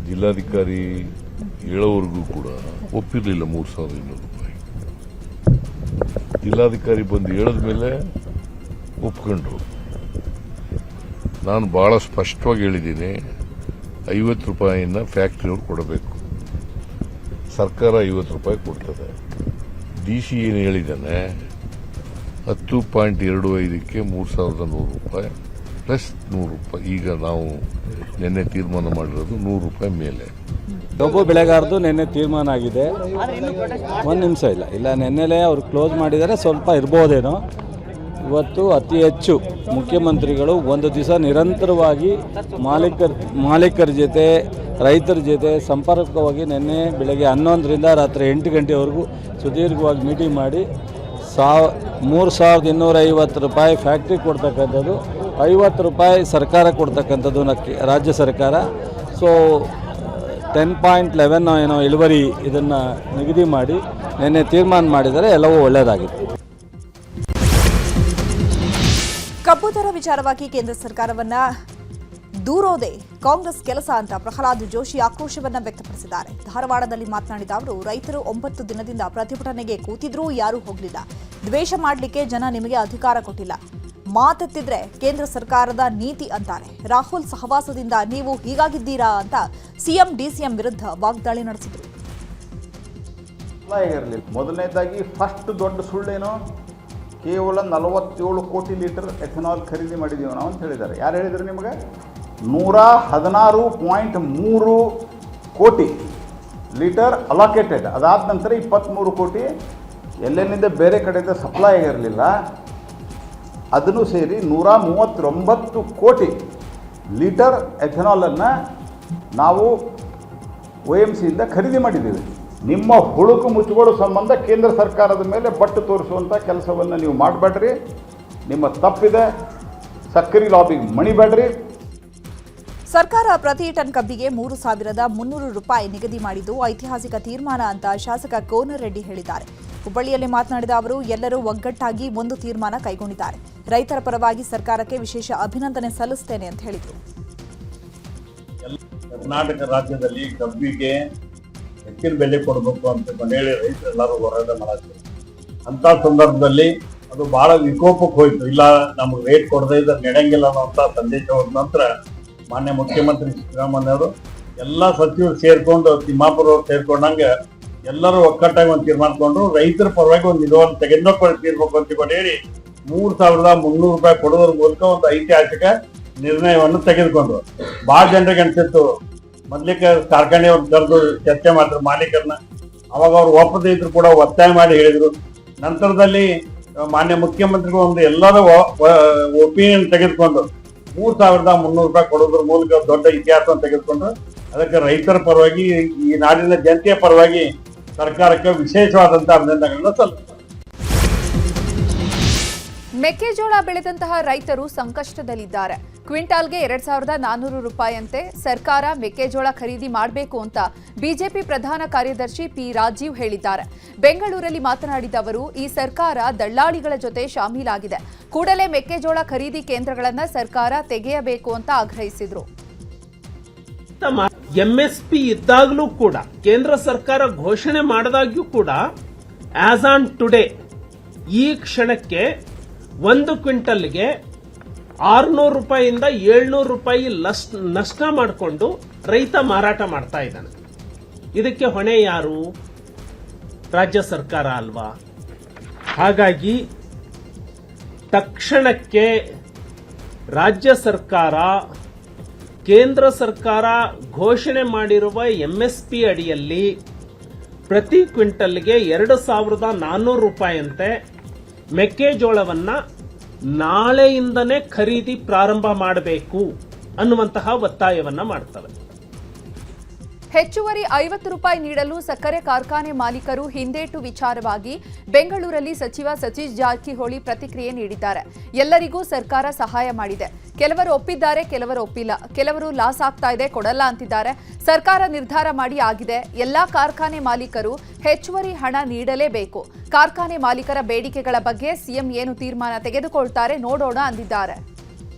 ಜಿಲ್ಲಾಧಿಕಾರಿ ಹೇಳೋವರೆಗೂ ಕೂಡ ಒಪ್ಪಿರಲಿಲ್ಲ 3,200 ರೂಪಾಯಿ. ಜಿಲ್ಲಾಧಿಕಾರಿ ಬಂದು ಹೇಳಿದ ಮೇಲೆ ಒಪ್ಕೊಂಡ್ರು. ನಾನು ಬಹಳ ಸ್ಪಷ್ಟವಾಗಿ ಹೇಳಿದ್ದೀನಿ, 50 ರೂಪಾಯಿನ ಫ್ಯಾಕ್ಟ್ರಿಯವ್ರು ಕೊಡಬೇಕು. ಸರ್ಕಾರ 50 ರೂಪಾಯಿ ಕೊಡ್ತದೆ. DC ಏನು ಹೇಳಿದ್ದಾನೆ, 10.25ಕ್ಕೆ 3,100 ರೂಪಾಯಿ ಪ್ಲಸ್ 100 ರೂಪಾಯಿ. ಈಗ ನಾವು ನಿನ್ನೆ ತೀರ್ಮಾನ ಮಾಡಿರೋದು 100 ರೂಪಾಯಿ ಮೇಲೆ. ಕಬ್ಬು ಬೆಳೆಗಾರದು ನಿನ್ನೆ ತೀರ್ಮಾನ ಆಗಿದೆ. ಒಂದು ನಿಮಿಷ ಇಲ್ಲ ನಿನ್ನೆಲೇ ಅವ್ರು ಕ್ಲೋಸ್ ಮಾಡಿದರೆ ಸ್ವಲ್ಪ ಇರ್ಬೋದೇನೋ. ಇವತ್ತು ಅತಿ ಹೆಚ್ಚು ಮುಖ್ಯಮಂತ್ರಿಗಳು ಒಂದು ದಿವಸ ನಿರಂತರವಾಗಿ ಮಾಲೀಕರ ಜೊತೆ ರೈತರ ಜೊತೆ ಸಂಪರ್ಕವಾಗಿ ನಿನ್ನೆ ಬೆಳಗ್ಗೆ 11ರಿಂದ ರಾತ್ರಿ 8 ಗಂಟೆವರೆಗೂ ಸುದೀರ್ಘವಾಗಿ ಮೀಟಿಂಗ್ ಮಾಡಿ 3,250 ರೂಪಾಯಿ ಫ್ಯಾಕ್ಟ್ರಿ ಕೊಡ್ತಕ್ಕಂಥದ್ದು, 50 ರೂಪಾಯಿ ಸರ್ಕಾರ ಕೊಡ್ತಕ್ಕಂಥದ್ದು ರಾಜ್ಯ ಸರ್ಕಾರ. ಸೊ 10.11 ಏನೋ ಇಳುವರಿ ಇದನ್ನು ನಿಗದಿ ಮಾಡಿ ನಿನ್ನೆ ತೀರ್ಮಾನ ಮಾಡಿದರೆ ಎಲ್ಲವೂ ಒಳ್ಳೆಯದಾಗಿದೆ. ಕಬ್ಬು ದರ ವಿಚಾರವಾಗಿ ಕೇಂದ್ರ ಸರ್ಕಾರವನ್ನ ದೂರೋದೇ ಕಾಂಗ್ರೆಸ್ ಕೆಲಸ ಅಂತ ಪ್ರಹ್ಲಾದ್ ಜೋಶಿ ಆಕ್ರೋಶವನ್ನ ವ್ಯಕ್ತಪಡಿಸಿದ್ದಾರೆ. ಧಾರವಾಡದಲ್ಲಿ ಮಾತನಾಡಿದ ಅವರು, ರೈತರು 9 ದಿನದಿಂದ ಪ್ರತಿಭಟನೆಗೆ ಕೂತಿದ್ರೂ ಯಾರೂ ಹೋಗಲಿಲ್ಲ. ದ್ವೇಷ ಮಾಡಲಿಕ್ಕೆ ಜನ ನಿಮಗೆ ಅಧಿಕಾರ ಕೊಟ್ಟಿಲ್ಲ. ಮಾತೆತ್ತಿದ್ರೆ ಕೇಂದ್ರ ಸರ್ಕಾರದ ನೀತಿ ಅಂತಾರೆ. ರಾಹುಲ್ ಸಹವಾಸದಿಂದ ನೀವು ಹೀಗಾಗಿದ್ದೀರಾ ಅಂತ ಸಿಎಂ ಡಿಸಿಎಂ ವಿರುದ್ಧ ವಾಗ್ದಾಳಿ ನಡೆಸಿದರು. ಮೊದಲನೇದಾಗಿ ಫಸ್ಟ್ ದೊಡ್ಡ ಸುಳ್ಳೇನೋ, ಕೇವಲ 47 ಕೋಟಿ ಲೀಟರ್ ಎಥೆನಾಲ್ ಖರೀದಿ ಮಾಡಿದ್ದೀವಿ ನಾವು ಅಂತ ಹೇಳಿದ್ದಾರೆ. ಯಾರು ಹೇಳಿದ್ರು ನಿಮಗೆ? 116.3 ಕೋಟಿ ಲೀಟರ್ ಅಲೋಕೇಟೆಡ್. ಅದಾದ ನಂತರ 23 ಕೋಟಿ ಎಲ್ಲೆಲ್ಲಿಂದ ಬೇರೆ ಕಡೆಯಿಂದ ಸಪ್ಲೈ ಆಗಿರಲಿಲ್ಲ, ಅದನ್ನು ಸೇರಿ 139 ಕೋಟಿ ಲೀಟರ್ ಎಥೆನಾಲನ್ನು ನಾವು OMCಯಿಂದ ಖರೀದಿ ಮಾಡಿದ್ದೀವಿ. ನಿಮ್ಮ ಹುಳುಕು ಮುಚ್ಚುಗೋಡು ಸಂಬಂಧ ಕೇಂದ್ರ ಸರ್ಕಾರದ ಮೇಲೆ ಬಟ್ಟು ತೋರಿಸುವಂಥ ಕೆಲಸವನ್ನು ನೀವು ಮಾಡಬೇಡ್ರಿ. ನಿಮ್ಮ ತಪ್ಪಿದೆ. ಸಕ್ಕರೆ ಲಾಬಿಗೆ ಮಣಿಬೇಡ್ರಿ. ಸರ್ಕಾರ ಪ್ರತಿ ಟನ್ ಕಬ್ಬಿಗೆ 3,300 ರೂಪಾಯಿ ನಿಗದಿ ಮಾಡಿದ್ದು ಐತಿಹಾಸಿಕ ತೀರ್ಮಾನ ಅಂತ ಶಾಸಕ ಕೋನರೆಡ್ಡಿ ಹೇಳಿದ್ದಾರೆ. ಹುಬ್ಬಳ್ಳಿಯಲ್ಲಿ ಮಾತನಾಡಿದ ಅವರು, ಎಲ್ಲರೂ ಒಗ್ಗಟ್ಟಾಗಿ ಒಂದು ತೀರ್ಮಾನ ಕೈಗೊಂಡಿದ್ದಾರೆ. ರೈತರ ಪರವಾಗಿ ಸರ್ಕಾರಕ್ಕೆ ವಿಶೇಷ ಅಭಿನಂದನೆ ಸಲ್ಲಿಸುತ್ತೇನೆ ಅಂತ ಹೇಳಿದರು. ಕರ್ನಾಟಕ ರಾಜ್ಯದಲ್ಲಿ ಕಬ್ಬಿಗೆ ಹೆಚ್ಚಿನ ಬೆಲೆ ಕೊಡಬೇಕು ಅಂತ ಹೇಳಿ ರೈತರೆಲ್ಲರೂ ಹೋರಾಟ ಮಾಡಿದ್ರು. ಅಂತ ಸಂದರ್ಭದಲ್ಲಿ ಅದು ಬಹಳ ವಿಕೋಪಕ್ಕೆ ಹೋಯ್ತು. ಇಲ್ಲ, ನಮ್ಗೆ ರೇಟ್ ಕೊಡದೇ ಇದ್ರೆ ನಡೆಯಂಗಿಲ್ಲ ಅನ್ನೋಂಥ ಸಂದೇಶ ಹೋದ ನಂತರ ಮಾನ್ಯ ಮುಖ್ಯಮಂತ್ರಿ ಸಿದ್ದರಾಮಯ್ಯವರು ಎಲ್ಲ ಸಚಿವರು ಸೇರ್ಕೊಂಡು, ತಿಮ್ಮಾಪುರ ಅವರು ಸೇರ್ಕೊಂಡಂಗೆ ಎಲ್ಲರೂ ಒಕ್ಕಟ್ಟಾಗಿ ಒಂದು ತೀರ್ಮಾನಕೊಂಡ್ರು. ರೈತರ ಪರವಾಗಿ ಒಂದು ನಿಲುವನ್ನು ತೆಗೆದುಕೊಳ್ಳಬೇಕು ಅಂತ ಹೇಳಿ 3,300 ರೂಪಾಯಿ ಕೊಡೋದ್ರ ಮೂಲಕ ಒಂದು ಐತಿಹಾಸಿಕ ನಿರ್ಣಯವನ್ನು ತೆಗೆದುಕೊಂಡ್ರು. ಬಹಳ ಜನರಿಗೆ ಅನ್ಸಿತ್ತು, ಮೊದ್ಲಿಕ್ಕೆ ಕಾರ್ಖಾನೆಯವ್ರು ಕರೆದು ಚರ್ಚೆ ಮಾಡಿದ್ರು ಮಾಲೀಕರನ್ನ. ಅವಾಗ ಅವ್ರು ಒಪ್ಪದೇ ಇದ್ರು ಕೂಡ ಒತ್ತಾಯ ಮಾಡಿ ಹೇಳಿದ್ರು. ನಂತರದಲ್ಲಿ ಮಾನ್ಯ ಮುಖ್ಯಮಂತ್ರಿಗಳು ಒಂದು ಎಲ್ಲರೂ ಒಪಿನಿಯನ್ ತೆಗೆದುಕೊಂಡು 3,300 ರೂಪಾಯಿ ಕೊಡೋದ್ರ ಮೂಲಕ ದೊಡ್ಡ ಇತಿಹಾಸವನ್ನು ತೆಗೆದುಕೊಂಡು ಅದಕ್ಕೆ ರೈತರ ಪರವಾಗಿ, ಈ ನಾಡಿನ ಜನತೆಯ ಪರವಾಗಿ ಸರ್ಕಾರಕ್ಕೆ ವಿಶೇಷವಾದಂಥ ಅಭಿನಂದನೆಗಳನ್ನ ಸಲ್ಲಿಸ್ತಾರೆ. ಮೆಕ್ಕೆಜೋಳ ಬೆಳೆದಂತಹ ರೈತರು ಸಂಕಷ್ಟದಲ್ಲಿದ್ದಾರೆ. ಕ್ವಿಂಟಾಲ್ಗೆ 2,400 ರೂಪಾಯಿಯಂತೆ ಸರ್ಕಾರ ಮೆಕ್ಕೆಜೋಳ ಖರೀದಿ ಮಾಡಬೇಕು ಅಂತ ಬಿಜೆಪಿ ಪ್ರಧಾನ ಕಾರ್ಯದರ್ಶಿ ಪಿ ರಾಜೀವ್ ಹೇಳಿದ್ದಾರೆ. ಬೆಂಗಳೂರಲ್ಲಿ ಮಾತನಾಡಿದ ಅವರು, ಈ ಸರ್ಕಾರ ದಳ್ಳಾಳಿಗಳ ಜೊತೆ ಶಾಮೀಲಾಗಿದೆ. ಕೂಡಲೇ ಮೆಕ್ಕೆಜೋಳ ಖರೀದಿ ಕೇಂದ್ರಗಳನ್ನು ಸರ್ಕಾರ ತೆಗೆಯಬೇಕು ಅಂತ ಆಗ್ರಹಿಸಿದರು. MSP ಇದ್ದಾಗಲೂ ಕೂಡ, ಕೇಂದ್ರ ಸರ್ಕಾರ ಘೋಷಣೆ ಮಾಡಿದಾಗ್ಯೂ ಕೂಡ, ಆಸ್ ಆನ್ ಟುಡೇ ಈ ಕ್ಷಣಕ್ಕೆ 1 ಕ್ವಿಂಟಲ್ಗೆ 600 ರೂಪಾಯಿಯಿಂದ 700 ರೂಪಾಯಿ ನಷ್ಟ ಮಾಡಿಕೊಂಡು ರೈತ ಮಾರಾಟ ಮಾಡ್ತಾ ಇದ್ದಾನೆ. ಇದಕ್ಕೆ ಹೊಣೆ ಯಾರು? ರಾಜ್ಯ ಸರ್ಕಾರ ಅಲ್ವಾ? ಹಾಗಾಗಿ ತಕ್ಷಣಕ್ಕೆ ರಾಜ್ಯ ಸರ್ಕಾರ, ಕೇಂದ್ರ ಸರ್ಕಾರ ಘೋಷಣೆ ಮಾಡಿರುವ MSP ಅಡಿಯಲ್ಲಿ ಪ್ರತಿ ಕ್ವಿಂಟಲ್ಗೆ 2,400 ರೂಪಾಯಿಯಂತೆ ಮೆಕ್ಕೆಜೋಳವನ್ನ ನಾಳೆಯಿಂದನೇ ಖರೀದಿ ಪ್ರಾರಂಭ ಮಾಡಬೇಕು ಅನ್ನುವಂತಹ ಒತ್ತಾಯವನ್ನ ಮಾಡ್ತವೆ. ಹೆಚ್ಚುವರಿ 50 ರೂಪಾಯಿ ನೀಡಲು ಸಕ್ಕರೆ ಕಾರ್ಖಾನೆ ಮಾಲೀಕರು ಹಿಂದೇಟು ವಿಚಾರವಾಗಿ ಬೆಂಗಳೂರಲ್ಲಿ ಸಚಿವ ಸತೀಶ್ ಜಾರಕಿಹೊಳಿ ಪ್ರತಿಕ್ರಿಯೆ ನೀಡಿದ್ದಾರೆ. ಎಲ್ಲರಿಗೂ ಸರ್ಕಾರ ಸಹಾಯ ಮಾಡಿದೆ. ಕೆಲವರು ಒಪ್ಪಿದ್ದಾರೆ, ಕೆಲವರು ಒಪ್ಪಿಲ್ಲ. ಕೆಲವರು ಲಾಸ್ ಆಗ್ತಾ ಇದೆ, ಕೊಡಲ್ಲ ಅಂತಿದ್ದಾರೆ. ಸರ್ಕಾರ ನಿರ್ಧಾರ ಮಾಡಿ ಆಗಿದೆ. ಎಲ್ಲಾ ಕಾರ್ಖಾನೆ ಮಾಲೀಕರು ಹೆಚ್ಚುವರಿ ಹಣ ನೀಡಲೇಬೇಕು. ಕಾರ್ಖಾನೆ ಮಾಲೀಕರ ಬೇಡಿಕೆಗಳ ಬಗ್ಗೆ ಸಿಎಂ ಏನು ತೀರ್ಮಾನ ತೆಗೆದುಕೊಳ್ತಾರೆ ನೋಡೋಣ ಅಂದಿದ್ದಾರೆ.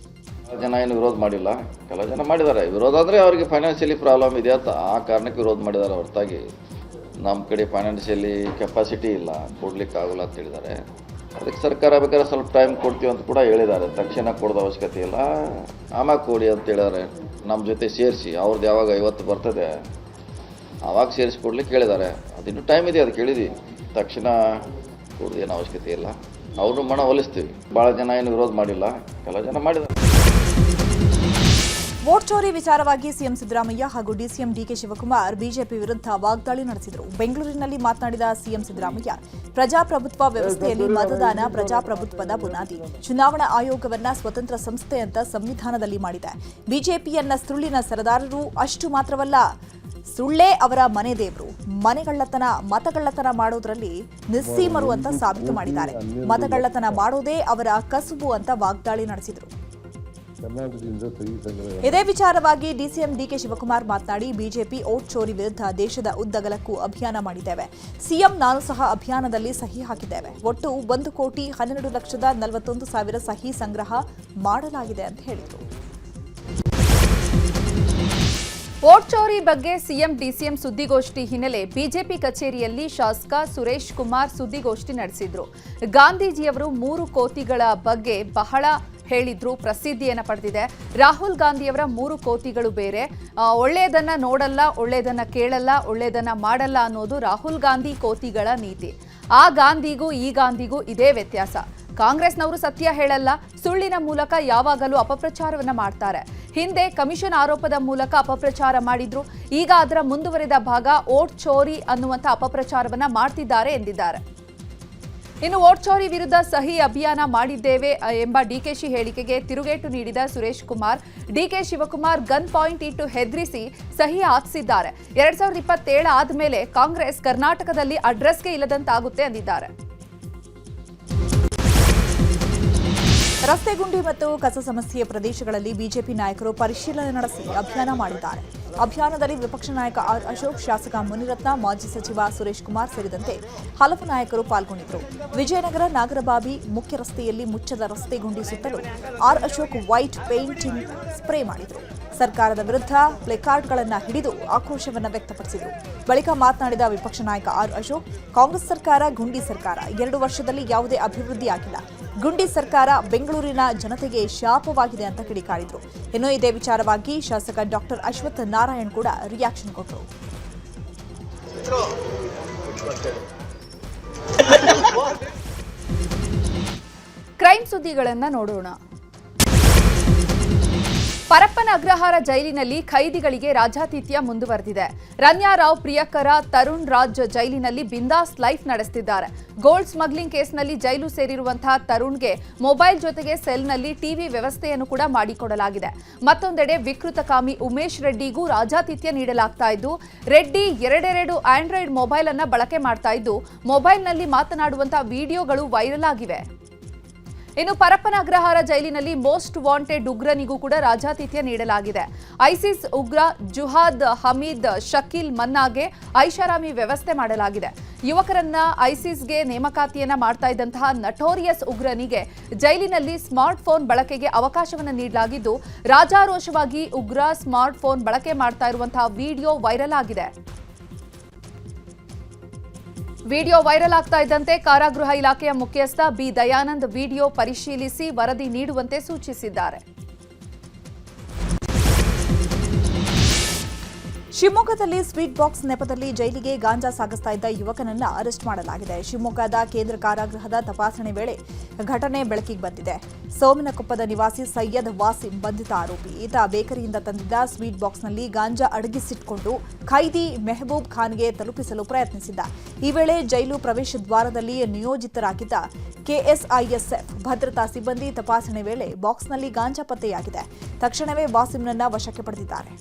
ಜನ ಏನು ವಿರೋಧ ಮಾಡಿಲ್ಲ, ಕೆಲವು ಜನ ಮಾಡಿದ್ದಾರೆ. ವಿರೋಧ ಅಂದರೆ ಅವರಿಗೆ ಫೈನಾನ್ಷಿಯಲಿ ಪ್ರಾಬ್ಲಮ್ ಇದೆ ಅಂತ ಆ ಕಾರಣಕ್ಕೆ ವಿರೋಧ ಮಾಡಿದ್ದಾರೆ ಹೊರತಾಗಿ ನಮ್ಮ ಕಡೆ ಫೈನಾನ್ಷಿಯಲಿ ಕೆಪಾಸಿಟಿ ಇಲ್ಲ, ಕೊಡ್ಲಿಕ್ಕೆ ಆಗೋಲ್ಲ ಅಂತ ಹೇಳಿದ್ದಾರೆ. ಅದಕ್ಕೆ ಸರ್ಕಾರ ಬೇಕಾದ್ರೆ ಸ್ವಲ್ಪ ಟೈಮ್ ಕೊಡ್ತೀವಿ ಅಂತ ಕೂಡ ಹೇಳಿದ್ದಾರೆ. ತಕ್ಷಣ ಕೊಡೋದು ಅವಶ್ಯಕತೆ ಇಲ್ಲ, ಆಮೇಲೆ ಕೊಡಿ ಅಂತ ಹೇಳಿದ್ದಾರೆ. ನಮ್ಮ ಜೊತೆ ಸೇರಿಸಿ ಅವ್ರದ್ದು ಯಾವಾಗ 50 ಬರ್ತದೆ ಆವಾಗ ಸೇರಿಸಿ ಕೊಡ್ಲಿಕ್ಕೆ ಹೇಳಿದ್ದಾರೆ. ಅದಿನ್ನೂ ಟೈಮ್ ಇದೆ, ಅದಕ್ಕೆ ಹೇಳಿದ್ವಿ. ತಕ್ಷಣ ಕೊಡೋದು ಏನು ಅವಶ್ಯಕತೆ ಇಲ್ಲ, ಅವ್ರನ್ನೂ ಮನವೊಲಿಸ್ತೀವಿ. ಭಾಳ ಜನ ಏನು ವಿರೋಧ ಮಾಡಿಲ್ಲ, ಕೆಲವು ಜನ ಮಾಡಿದ್ದಾರೆ. ವೋಟ್ ಚೋರಿ ವಿಚಾರವಾಗಿ ಸಿಎಂ ಸಿದ್ದರಾಮಯ್ಯ ಹಾಗೂ ಡಿಸಿಎಂ ಡಿಕೆ ಶಿವಕುಮಾರ್ ಬಿಜೆಪಿ ವಿರುದ್ಧ ವಾಗ್ದಾಳಿ ನಡೆಸಿದರು. ಬೆಂಗಳೂರಿನಲ್ಲಿ ಮಾತನಾಡಿದ ಸಿಎಂ ಸಿದ್ದರಾಮಯ್ಯ, ಪ್ರಜಾಪ್ರಭುತ್ವ ವ್ಯವಸ್ಥೆಯಲ್ಲಿ ಮತದಾನ ಪ್ರಜಾಪ್ರಭುತ್ವದ ಬುನಾದಿ. ಚುನಾವಣಾ ಆಯೋಗವನ್ನ ಸ್ವತಂತ್ರ ಸಂಸ್ಥೆ ಅಂತ ಸಂವಿಧಾನದಲ್ಲಿ ಮಾಡಿದೆ. ಬಿಜೆಪಿಯನ್ನ ಸುಳ್ಳಿನ ಸರದಾರರು, ಅಷ್ಟು ಮಾತ್ರವಲ್ಲ ಸುಳ್ಳೇ ಅವರ ಮನೆ ದೇವರು. ಮತಗಳ್ಳತನ ಮಾಡೋದ್ರಲ್ಲಿ ನಿಸ್ಸೀಮರು ಅಂತ ಸಾಬೀತು ಮಾಡಿದ್ದಾರೆ. ಮತಗಳ್ಳತನ ಮಾಡೋದೇ ಅವರ ಕಸುಬು ಅಂತ ವಾಗ್ದಾಳಿ ನಡೆಸಿದರು. ಇದೇ ವಿಚಾರವಾಗಿ ಡಿಸಿಎಂ ಡಿಕೆ ಶಿವಕುಮಾರ್ ಮಾತನಾಡಿ, ಬಿಜೆಪಿ ವೋಟ್ ಚೋರಿ ವಿರುದ್ಧ ದೇಶದ ಉದ್ದಗಲಕ್ಕೂ ಅಭಿಯಾನ ಮಾಡಿದ್ದೇವೆ. ಸಿಎಂ ನಾನು ಸಹ ಅಭಿಯಾನದಲ್ಲಿ ಸಹಿ ಹಾಕಿದ್ದೇವೆ. ಒಟ್ಟು 1,12,41,000 ಸಹಿ ಸಂಗ್ರಹ ಮಾಡಲಾಗಿದೆ ಅಂತ ಹೇಳಿದರು. ವೋಟ್ ಚೋರಿ ಬಗ್ಗೆ ಸಿಎಂ ಡಿಸಿಎಂ ಸುದ್ದಿಗೋಷ್ಠಿ ಹಿನ್ನೆಲೆ ಬಿಜೆಪಿ ಕಚೇರಿಯಲ್ಲಿ ಶಾಸಕ ಸುರೇಶ್ ಕುಮಾರ್ ಸುದ್ದಿಗೋಷ್ಠಿ ನಡೆಸಿದ್ರು. ಗಾಂಧೀಜಿಯವರು 3 ಕೋತಿಗಳ ಬಗ್ಗೆ ಬಹಳ ಹೇಳಿದ್ರು, ಪ್ರಸಿದ್ಧಿಯನ್ನು ಪಡೆದಿದೆ. ರಾಹುಲ್ ಗಾಂಧಿಯವರ 3 ಕೋತಿಗಳು ಬೇರೆ, ಒಳ್ಳೆಯದನ್ನ ನೋಡಲ್ಲ, ಒಳ್ಳೆಯದನ್ನ ಕೇಳಲ್ಲ, ಒಳ್ಳೆಯದನ್ನ ಮಾಡಲ್ಲ ಅನ್ನೋದು ರಾಹುಲ್ ಗಾಂಧಿ ಕೋತಿಗಳ ನೀತಿ. ಆ ಗಾಂಧಿಗೂ ಈ ಗಾಂಧಿಗೂ ಇದೇ ವ್ಯತ್ಯಾಸ. ಕಾಂಗ್ರೆಸ್ನವರು ಸತ್ಯ ಹೇಳಲ್ಲ, ಸುಳ್ಳಿನ ಮೂಲಕ ಯಾವಾಗಲೂ ಅಪಪ್ರಚಾರವನ್ನ ಮಾಡ್ತಾರೆ. ಹಿಂದೆ ಕಮಿಷನ್ ಆರೋಪದ ಮೂಲಕ ಅಪಪ್ರಚಾರ ಮಾಡಿದ್ರು, ಈಗ ಅದರ ಮುಂದುವರೆದ ಭಾಗ ವೋಟ್ ಚೋರಿ ಅನ್ನುವಂಥ ಅಪಪ್ರಚಾರವನ್ನ ಮಾಡ್ತಿದ್ದಾರೆ ಎಂದಿದ್ದಾರೆ. ಇನ್ನು ವೋಟ್ ಚೋರಿ ವಿರುದ್ಧ ಸಹಿ ಅಭಿಯಾನ ಮಾಡಿದ್ದೇವೆ ಎಂಬ ಡಿಕೆಶಿ ಹೇಳಿಕೆಗೆ ತಿರುಗೇಟು ನೀಡಿದ Suresh Kumar, DK Shivakumar gun point ಇಟ್ಟು ಹೆದರಿಸಿ ಸಹಿ ಹಾಕಿಸಿದ್ದಾರೆ. 2027 ಆದ್ಮೇಲೆ ಕಾಂಗ್ರೆಸ್ ಕರ್ನಾಟಕದಲ್ಲಿ ಅಡ್ರೆಸ್ಗೆ ಇಲ್ಲದಂತಾಗುತ್ತೆ ಎಂದಿದ್ದಾರೆ. ರಸ್ತೆ ಗುಂಡಿ ಮತ್ತು ಕಸ ಸಮಸ್ಯೆಯ ಪ್ರದೇಶಗಳಲ್ಲಿ ಬಿಜೆಪಿ ನಾಯಕರು ಪರಿಶೀಲನೆ ನಡೆಸಿ ಅಭಿಯಾನ ಮಾಡಿದ್ದಾರೆ. ಅಭಿಯಾನದಲ್ಲಿ ವಿಪಕ್ಷ ನಾಯಕ ಆರ್ ಅಶೋಕ್, ಶಾಸಕ ಮುನಿರತ್ನ, ಮಾಜಿ ಸಚಿವ ಸುರೇಶ್ ಕುಮಾರ್ ಸೇರಿದಂತೆ ಹಲವು ನಾಯಕರು ಪಾಲ್ಗೊಂಡಿದ್ದರು. ವಿಜಯನಗರ ನಾಗರಬಾವಿ ಮುಖ್ಯ ರಸ್ತೆಯಲ್ಲಿ ಮುಚ್ಚದ ರಸ್ತೆ ಗುಂಡಿ ಸುತ್ತಲೂ R Ashok white painting spray ಮಾಡಿದರು. ಸರ್ಕಾರದ ವಿರುದ್ಧ ಪ್ಲೇಕಾರ್ಡ್ಗಳನ್ನು ಹಿಡಿದು ಆಕ್ರೋಶವನ್ನು ವ್ಯಕ್ತಪಡಿಸಿದರು. ಬಳಿಕ ಮಾತನಾಡಿದ ವಿಪಕ್ಷ ನಾಯಕ ಆರ್ ಅಶೋಕ್, ಕಾಂಗ್ರೆಸ್ ಸರ್ಕಾರ ಗುಂಡಿ ಸರ್ಕಾರ, 2 ವರ್ಷದಲ್ಲಿ ಯಾವುದೇ ಅಭಿವೃದ್ಧಿ ಆಗಿಲ್ಲ. ಗುಂಡಿ ಸರ್ಕಾರ ಬೆಂಗಳೂರಿನ ಜನತೆಗೆ ಶಾಪವಾಗಿದೆ ಅಂತ ಕಿಡಿಕಾರಿದ್ರು. ಇನ್ನು ಇದೇ ವಿಚಾರವಾಗಿ ಶಾಸಕ ಡಾಕ್ಟರ್ ಅಶ್ವಥ್ ನಾರಾಯಣ್ ಕೂಡ ರಿಯಾಕ್ಷನ್ ಕೊಟ್ಟರು. ಕ್ರೈಮ್ ಸುದ್ದಿಗಳನ್ನು ನೋಡೋಣ. ಪರಪ್ಪನ ಅಗ್ರಹಾರ ಜೈಲಿನಲ್ಲಿ ಖೈದಿಗಳಿಗೆ ರಾಜಾತಿಥ್ಯ ಮುಂದುವರೆದಿದೆ. ರನ್ಯಾರಾವ್ ಪ್ರಿಯಕರ ತರುಣ್ ರಾಜ್ ಜೈಲಿನಲ್ಲಿ ಬಿಂದಾಸ್ ಲೈಫ್ ನಡೆಸುತ್ತಿದ್ದಾರೆ. ಗೋಲ್ಡ್ ಸ್ಮಗ್ಲಿಂಗ್ ಕೇಸ್ನಲ್ಲಿ ಜೈಲು ಸೇರಿರುವಂತಹ ತರುಣ್ಗೆ ಮೊಬೈಲ್ ಜೊತೆಗೆ ಸೆಲ್ನಲ್ಲಿ ಟಿವಿ ವ್ಯವಸ್ಥೆಯನ್ನು ಕೂಡ ಮಾಡಿಕೊಡಲಾಗಿದೆ. ಮತ್ತೊಂದೆಡೆ ವಿಕೃತಕಾಮಿ ಉಮೇಶ್ ರೆಡ್ಡಿಗೂ ರಾಜಾತಿಥ್ಯ ನೀಡಲಾಗ್ತಾ ಇದ್ದು, ರೆಡ್ಡಿ 2 ಆಂಡ್ರಾಯ್ಡ್ ಮೊಬೈಲ್ ಅನ್ನ ಬಳಕೆ ಮಾಡ್ತಾ ಇದ್ದು, ಮೊಬೈಲ್ನಲ್ಲಿ ಮಾತನಾಡುವಂತಹ ವಿಡಿಯೋಗಳು ವೈರಲ್ ಆಗಿವೆ. ಇನ್ನು ಪರಪ್ಪನ ಅಗ್ರಹಾರ ಜೈಲಿನಲ್ಲಿ ಮೋಸ್ಟ್ ವಾಂಟೆಡ್ ಉಗ್ರನಿಗೂ ಕೂಡ ರಾಜಾತಿಥ್ಯ ನೀಡಲಾಗಿದೆ. ಐಸಿಸ್ ಉಗ್ರ ಜುಹಾದ್ ಹಮೀದ್ ಶಕೀಲ್ ಮನ್ನಾಗೆ ಐಷಾರಾಮಿ ವ್ಯವಸ್ಥೆ ಮಾಡಲಾಗಿದೆ. ಯುವಕರನ್ನ ಐಸಿಸ್ಗೆ ನೇಮಕಾತಿಯನ್ನ ಮಾಡ್ತಾ ಇದ್ದಂತಹ ನಟೋರಿಯಸ್ ಉಗ್ರನಿಗೆ ಜೈಲಿನಲ್ಲಿ ಸ್ಮಾರ್ಟ್ ಫೋನ್ ಬಳಕೆಗೆ ಅವಕಾಶವನ್ನು ನೀಡಲಾಗಿದ್ದು, ರಾಜಾರೋಷವಾಗಿ ಉಗ್ರ ಸ್ಮಾರ್ಟ್ ಫೋನ್ ಬಳಕೆ ಮಾಡ್ತಾ ಇರುವಂತಹ ವಿಡಿಯೋ ವೈರಲ್ ಆಗಿದೆ. ವಿಡಿಯೋ ವೈರಲ್ ಆಗ್ತಾ ಇದ್ದಂತೆ ಕಾರಾಗೃಹ ಇಲಾಖೆಯ ಮುಖ್ಯಸ್ಥ ಬಿ ದಯಾನಂದ್ ವಿಡಿಯೋ ಪರಿಶೀಲಿಸಿ ವರದಿ ನೀಡುವಂತೆ ಸೂಚಿಸಿದ್ದಾರೆ. ಶಿವಮೊಗ್ಗದಲ್ಲಿ ಸ್ವೀಟ್ ಬಾಕ್ಸ್ ನೆಪದಲ್ಲಿ ಜೈಲಿಗೆ ಗಾಂಜಾ ಸಾಗಿಸ್ತಾ ಇದ್ದ ಯುವಕನನ್ನ ಅರೆಸ್ಟ್ ಮಾಡಲಾಗಿದೆ. ಶಿವಮೊಗ್ಗದ ಕೇಂದ್ರ ಕಾರಾಗೃಹದ ತಪಾಸಣೆ ವೇಳೆ ಘಟನೆ ಬೆಳಕಿಗೆ ಬಂದಿದೆ. ಸೋಮನಕೊಪ್ಪದ ನಿವಾಸಿ ಸೈಯದ್ ವಾಸಿಂ ಬಂಧಿತ ಆರೋಪಿ. ಈತ ಬೇಕರಿಯಿಂದ ತಂದಿದ್ದ ಸ್ವೀಟ್ ಬಾಕ್ಸ್ನಲ್ಲಿ ಗಾಂಜಾ ಅಡಗಿಸಿಟ್ಕೊಂಡು ಖೈದಿ ಮೆಹಬೂಬ್ ಖಾನ್ಗೆ ತಲುಪಿಸಲು ಪ್ರಯತ್ನಿಸಿದ್ದ. ಈ ವೇಳೆ ಜೈಲು ಪ್ರವೇಶ ದ್ವಾರದಲ್ಲಿ ನಿಯೋಜಿತರಾಗಿದ್ದ ಕೆಎಸ್ಐಎಸ್ಎಫ್ ಭದ್ರತಾ ಸಿಬ್ಬಂದಿ ತಪಾಸಣೆ ವೇಳೆ ಬಾಕ್ಸ್ನಲ್ಲಿ ಗಾಂಜಾ ಪತ್ತೆಯಾಗಿದೆ. ತಕ್ಷಣವೇ ವಾಸಿಂನನ್ನ ವಶಕ್ಕೆ ಪಡೆದಿದ್ದಾರೆ.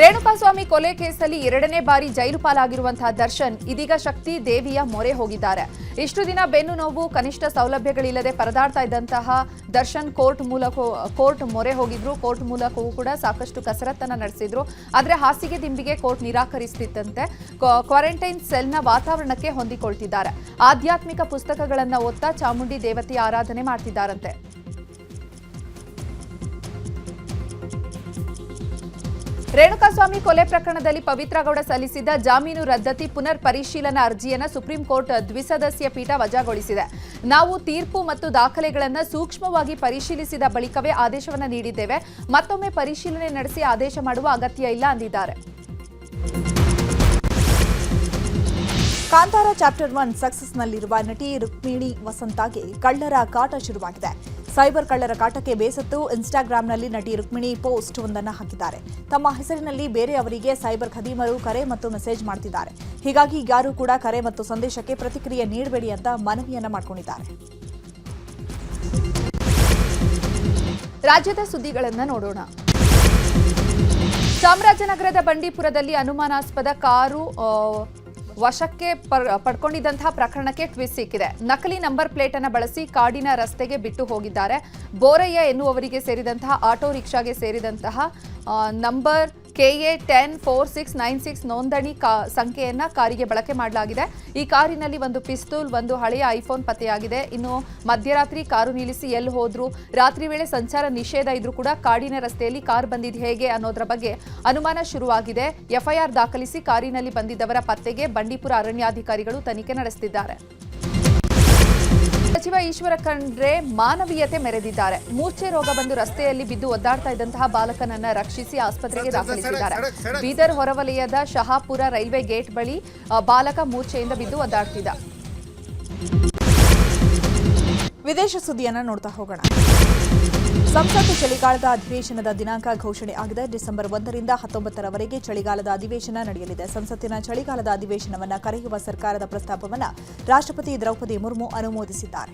ರೇಣುಕಾಸ್ವಾಮಿ ಕೊಲೆ ಕೇಸಲ್ಲಿ 2ನೇ ಬಾರಿ ಜೈಲು ಪಾಲಾಗಿರುವಂತಹ ದರ್ಶನ್ ಇದೀಗ ಶಕ್ತಿ ದೇವಿಯ ಮೊರೆ ಹೋಗಿದ್ದಾರೆ. ಇಷ್ಟು ದಿನ ಬೆನ್ನು ನೋವು, ಕನಿಷ್ಠ ಸೌಲಭ್ಯಗಳಿಲ್ಲದೆ ಪರದಾಡ್ತಾ ಇದ್ದಂತಹ ದರ್ಶನ್ ಕೋರ್ಟ್ ಮೊರೆ ಹೋಗಿದ್ರು. ಕೋರ್ಟ್ ಮೂಲಕವೂ ಕೂಡ ಸಾಕಷ್ಟು ಕಸರತ್ತನ್ನು ನಡೆಸಿದ್ರು. ಆದರೆ ಹಾಸಿಗೆ ದಿಂಬಿಗೆ ಕೋರ್ಟ್ ನಿರಾಕರಿಸುತ್ತಿದ್ದಂತೆ ಕ್ವಾರಂಟೈನ್ ಸೆಲ್ನ ವಾತಾವರಣಕ್ಕೆ ಹೊಂದಿಕೊಳ್ತಿದ್ದಾರೆ. ಆಧ್ಯಾತ್ಮಿಕ ಪುಸ್ತಕಗಳನ್ನು ಓದ್ತಾ ಚಾಮುಂಡಿ ದೇವತೆಯ ಆರಾಧನೆ ಮಾಡ್ತಿದ್ದಾರಂತೆ. ರೇಣುಕಾಸ್ವಾಮಿ ಕೊಲೆ ಪ್ರಕರಣದಲ್ಲಿ ಪವಿತ್ರ ಗೌಡ ಸಲ್ಲಿಸಿದ್ದ ಜಾಮೀನು ರದ್ದತಿ ಪುನರ್ ಪರಿಶೀಲನಾ ಅರ್ಜಿಯನ್ನು ಸುಪ್ರೀಂ ಕೋರ್ಟ್ ದ್ವಿಸದಸ್ಯ ಪೀಠ ವಜಾಗೊಳಿಸಿದೆ. ನಾವು ತೀರ್ಪು ಮತ್ತು ದಾಖಲೆಗಳನ್ನು ಸೂಕ್ಷ್ಮವಾಗಿ ಪರಿಶೀಲಿಸಿದ ಬಳಿಕವೇ ಆದೇಶವನ್ನು ನೀಡಿದ್ದೇವೆ. ಮತ್ತೊಮ್ಮೆ ಪರಿಶೀಲನೆ ನಡೆಸಿ ಆದೇಶ ಮಾಡುವ ಅಗತ್ಯ ಇಲ್ಲ ಅಂದಿದ್ದಾರೆ. ಕಾಂತಾರ ಚಾಪ್ಟರ್ 1 ಸಕ್ಸಸ್ನಲ್ಲಿರುವ ನಟಿ ರುಕ್ಮಿಣಿ ವಸಂತಾಗೆ ಕಳ್ಳರ ಕಾಟ ಶುರುವಾಗಿದೆ. ಸೈಬರ್ ಕಳ್ಳರ ಕಾಟಕ್ಕೆ ಬೇಸತ್ತು ಇನ್ಸ್ಟಾಗ್ರಾಂನಲ್ಲಿ ನಟಿ ರುಕ್ಮಿಣಿ ಪೋಸ್ಟ್ ಒಂದನ್ನು ಹಾಕಿದ್ದಾರೆ. ತಮ್ಮ ಹೆಸರಿನಲ್ಲಿ ಬೇರೆಯವರಿಗೆ ಸೈಬರ್ ಖದೀಮರು ಕರೆ ಮತ್ತು ಮೆಸೇಜ್ ಮಾಡ್ತಿದ್ದಾರೆ. ಹೀಗಾಗಿ ಯಾರೂ ಕೂಡ ಕರೆ ಮತ್ತು ಸಂದೇಶಕ್ಕೆ ಪ್ರತಿಕ್ರಿಯೆ ನೀಡಬೇಡಿ ಅಂತ ಮನವಿಯನ್ನ ಮಾಡಿಕೊಂಡಿದ್ದಾರೆ. ರಾಜ್ಯದ ಸುದ್ದಿಗಳನ್ನು ನೋಡೋಣ. ಚಾಮರಾಜನಗರದ ಬಂಡೀಪುರದಲ್ಲಿ ಅನುಮಾನಾಸ್ಪದ ಕಾರು ವಶಕ್ಕೆ ಪಡ್ಕೊಂಡಿದ್ದಂತಹ ಪ್ರಕರಣಕ್ಕೆ ಟ್ವಿಸ್ಟ್ ಸಿಕ್ಕಿದೆ. ನಕಲಿ ನಂಬರ್ ಪ್ಲೇಟ್ ಅನ್ನು ಬಳಸಿ ಕಾಡಿನ ರಸ್ತೆಗೆ ಬಿಟ್ಟು ಹೋಗಿದ್ದಾರೆ. ಬೋರಯ್ಯ ಎನ್ನುವವರಿಗೆ ಸೇರಿದಂತಹ ಆಟೋ ರಿಕ್ಷಾಗೆ ಸೇರಿದಂತಹ ನಂಬರ್ KA 104696 ನೋಂದಣಿ ಸಂಖ್ಯೆಯನ್ನ ಕಾರಿಗೆ ಬಳಕೆ ಮಾಡಲಾಗಿದೆ. ಈ ಕಾರಿನಲ್ಲಿ ಒಂದು ಪಿಸ್ತೂಲ್, ಒಂದು ಹಳೆಯ ಐಫೋನ್ ಪತ್ತೆಯಾಗಿದೆ. ಇನ್ನು ಮಧ್ಯರಾತ್ರಿ ಕಾರು ನಿಲ್ಲಿಸಿ ಎಲ್ಲಿ ಹೋದ್ರು, ರಾತ್ರಿ ವೇಳೆ ಸಂಚಾರ ನಿಷೇಧ ಇದ್ರೂ ಕೂಡ ಕಾಡಿನ ರಸ್ತೆಯಲ್ಲಿ ಕಾರ್ ಬಂದಿದ್ದು ಹೇಗೆ ಅನ್ನೋದರ ಬಗ್ಗೆ ಅನುಮಾನ ಶುರುವಾಗಿದೆ. FIR ದಾಖಲಿಸಿ ಕಾರಿನಲ್ಲಿ ಬಂದಿದ್ದವರ ಪತ್ತೆಗೆ ಬಂಡೀಪುರ ಅರಣ್ಯಾಧಿಕಾರಿಗಳು ತನಿಖೆ ನಡೆಸುತ್ತಿದ್ದಾರೆ. ಸಚಿವ ಈಶ್ವರ ಖಂಡ್ರೆ ಮಾನವೀಯತೆ ಮೆರೆದಿದ್ದಾರೆ. ಮೂರ್ಛೆ ರೋಗ ಬಂದು ರಸ್ತೆಯಲ್ಲಿ ಬಿದ್ದು ಒದ್ದಾಡ್ತಾ ಇದ್ದಂತಹ ಬಾಲಕನನ್ನ ರಕ್ಷಿಸಿ ಆಸ್ಪತ್ರೆಗೆ ದಾಖಲಿಸಿದ್ದಾರೆ. ಬೀದರ್ ಹೊರವಲಯದ ಶಹಾಪುರ ರೈಲ್ವೆ ಗೇಟ್ ಬಳಿ ಬಾಲಕ ಮೂರ್ಛೆಯಿಂದ ಬಿದ್ದು ಒದ್ದಾಡ್ತಿದ್ದ. ವಿದೇಶ ಸುದ್ದಿಯನ್ನ ನೋಡ್ತಾ ಹೋಗೋಣ. ಸಂಸತ್ ಚಳಿಗಾಲದ ಅಧಿವೇಶನದ ದಿನಾಂಕ ಘೋಷಣೆ ಆಗಿದೆ. ಡಿಸೆಂಬರ್ 1ರಿಂದ 19ರವರೆಗೆ ಚಳಿಗಾಲದ ಅಧಿವೇಶನ ನಡೆಯಲಿದೆ. ಸಂಸತ್ತಿನ ಚಳಿಗಾಲದ ಅಧಿವೇಶನವನ್ನು ಕರೆಯುವ ಸರ್ಕಾರದ ಪ್ರಸ್ತಾಪವನ್ನು ರಾಷ್ಟ್ರಪತಿ ದ್ರೌಪದಿ ಮುರ್ಮು ಅನುಮೋದಿಸಿದ್ದಾರೆ.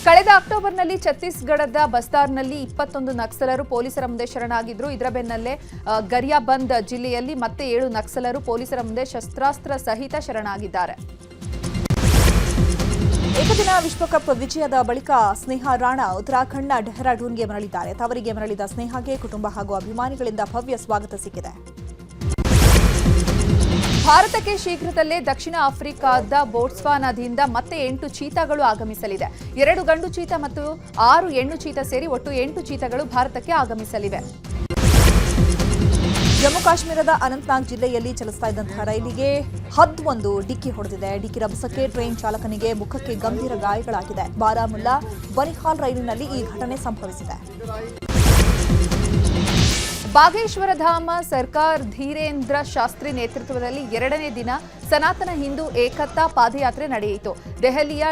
ಕಳೆದ ಅಕ್ಟೋಬರ್ನಲ್ಲಿ ಛತ್ತೀಸ್ಗಢದ ಬಸ್ತಾರ್ನಲ್ಲಿ 21 ನಕ್ಸಲರು ಪೊಲೀಸರ ಮುಂದೆ ಶರಣಾಗಿದ್ರು. ಇದರ ಬೆನ್ನಲ್ಲೇ ಗರಿಯಾಬಂದ್ ಜಿಲ್ಲೆಯಲ್ಲಿ ಮತ್ತೆ 7 ನಕ್ಸಲರು ಪೊಲೀಸರ ಮುಂದೆ ಶಸ್ತ್ರಾಸ್ತ್ರ ಸಹಿತ ಶರಣಾಗಿದ್ದಾರೆ. ಏಕದಿನ ವಿಶ್ವಕಪ್ ವಿಜಯದ ಬಳಿಕ ಸ್ನೇಹಾ ರಾಣಾ ಉತ್ತರಾಖಂಡ್ನ ಡೆಹ್ರಾಡೂನ್ಗೆ ಮರಳಿದ್ದಾರೆ. ತವರಿಗೆ ಮರಳಿದ ಸ್ನೇಹಾಗೆ ಕುಟುಂಬ ಹಾಗೂ ಅಭಿಮಾನಿಗಳಿಂದ ಭವ್ಯ ಸ್ವಾಗತ ಸಿಕ್ಕಿದೆ. ಭಾರತಕ್ಕೆ ಶೀಘ್ರದಲ್ಲೇ ದಕ್ಷಿಣ ಆಫ್ರಿಕಾದ ಬೋಟ್ಸ್ವಾನಾದಿಂದ ಮತ್ತೆ 8 ಚೀತಾಗಳು ಆಗಮಿಸಲಿದೆ. 2 ಗಂಡು ಚೀತಾ ಮತ್ತು 6 ಹೆಣ್ಣು ಚೀತಾ ಸೇರಿ ಒಟ್ಟು 8 ಚೀತಾಗಳು ಭಾರತಕ್ಕೆ ಆಗಮಿಸಲಿವೆ. ಜಮ್ಮು ಕಾಶ್ಮೀರದ ಅನಂತನಾಗ್ ಜಿಲ್ಲೆಯಲ್ಲಿ ಚಲಿಸ್ತಾ ಇದ್ದಂತಹ ರೈಲಿಗೆ ಹದ್ದೊಂದು ಡಿಕ್ಕಿ ಹೊಡೆದಿದೆ. ಡಿಕ್ಕಿ ರಭಸಕ್ಕೆ ಟ್ರೈನ್ ಚಾಲಕನಿಗೆ ಮುಖಕ್ಕೆ ಗಂಭೀರ ಗಾಯಗಳಾಗಿದೆ. ಬಾರಾಮುಲ್ಲಾ ಬನಿಹಾಲ್ ರೈಲಿನಲ್ಲಿ ಈ ಘಟನೆ ಸಂಭವಿಸಿದೆ. ಬಾಗೇಶ್ವರ ಧಾಮ ಸರ್ಕಾರ್ ಧೀರೇಂದ್ರ ಶಾಸ್ತ್ರಿ ನೇತೃತ್ವದಲ್ಲಿ 2ನೇ ದಿನ ಸನಾತನ ಹಿಂದೂ ಏಕತಾ ಪಾದಯಾತ್ರೆ ನಡೆಯಿತು. ದೆಹಲಿಯ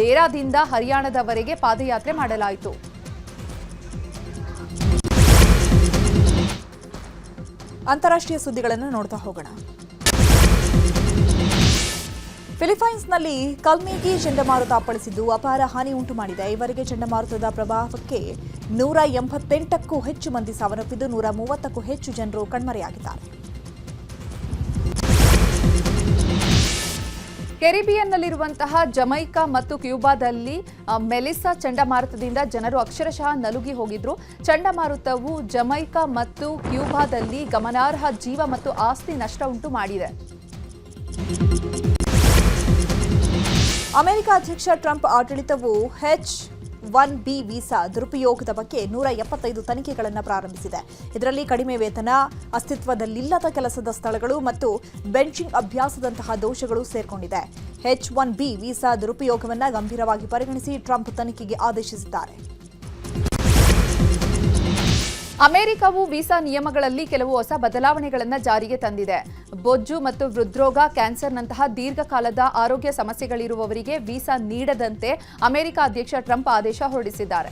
ಡೇರಾದಿಂದ ಹರಿಯಾಣದವರೆಗೆ ಪಾದಯಾತ್ರೆ ಮಾಡಲಾಯಿತು. ಅಂತಾರಾಷ್ಟ್ರೀಯ ಸುದ್ದಿಗಳನ್ನು ನೋಡ್ತಾ ಹೋಗೋಣ. ಫಿಲಿಪೈನ್ಸ್ನಲ್ಲಿ ಕಲ್ಮೇಗಿ ಚಂಡಮಾರುತ ಅಪ್ಪಳಿಸಿದ್ದು ಅಪಾರ ಹಾನಿ ಉಂಟು ಮಾಡಿದೆ. ಈವರೆಗೆ ಚಂಡಮಾರುತದ ಪ್ರಭಾವಕ್ಕೆ 188ಕ್ಕೂ ಹೆಚ್ಚು ಮಂದಿ ಸಾವನ್ನಪ್ಪಿದ್ದು 130ಕ್ಕೂ ಹೆಚ್ಚು ಜನರು ಕಣ್ಮರೆಯಾಗಿದ್ದಾರೆ. ಕೆರಿಬಿಯನ್ನಲ್ಲಿರುವಂತಹ ಜಮೈಕಾ ಮತ್ತು ಕ್ಯೂಬಾದಲ್ಲಿ ಮೆಲಿಸಾ ಚಂಡಮಾರುತದಿಂದ ಜನರು ಅಕ್ಷರಶಃ ನಲುಗಿ ಹೋಗಿದ್ರು. ಚಂಡಮಾರುತವು ಜಮೈಕಾ ಮತ್ತು ಕ್ಯೂಬಾದಲ್ಲಿ ಗಮನಾರ್ಹ ಜೀವ ಮತ್ತು ಆಸ್ತಿ ನಷ್ಟ ಉಂಟು ಮಾಡಿದೆ. ಅಮೆರಿಕ ಅಧ್ಯಕ್ಷ ಟ್ರಂಪ್ ಆಡಳಿತವು H-1B ವೀಸಾ ದುರುಪಯೋಗದ ಬಗ್ಗೆ 175 ತನಿಖೆಗಳನ್ನು ಪ್ರಾರಂಭಿಸಿದೆ. ಇದರಲ್ಲಿ ಕಡಿಮೆ ವೇತನ, ಅಸ್ತಿತ್ವದಲ್ಲಿಲ್ಲದ ಕೆಲಸದ ಸ್ಥಳಗಳು ಮತ್ತು ಬೆಂಚಿಂಗ್ ಅಭ್ಯಾಸದಂತಹ ದೋಷಗಳು ಸೇರ್ಕೊಂಡಿದೆ. H-1B ವೀಸಾ ದುರುಪಯೋಗವನ್ನು ಗಂಭೀರವಾಗಿ ಪರಿಗಣಿಸಿ ಟ್ರಂಪ್ ತನಿಖೆಗೆ ಆದೇಶಿಸಿದ್ದಾರೆ. ಅಮೆರಿಕವು ವೀಸಾ ನಿಯಮಗಳಲ್ಲಿ ಕೆಲವು ಹೊಸ ಬದಲಾವಣೆಗಳನ್ನು ಜಾರಿಗೆ ತಂದಿದೆ. ಬೊಜ್ಜು ಮತ್ತು ಹೃದ್ರೋಗ, ಕ್ಯಾನ್ಸರ್ನಂತಹ ದೀರ್ಘಕಾಲದ ಆರೋಗ್ಯ ಸಮಸ್ಯೆಗಳಿರುವವರಿಗೆ ವೀಸಾ ನೀಡದಂತೆ ಅಮೆರಿಕ ಅಧ್ಯಕ್ಷ ಟ್ರಂಪ್ ಆದೇಶ ಹೊರಡಿಸಿದ್ದಾರೆ.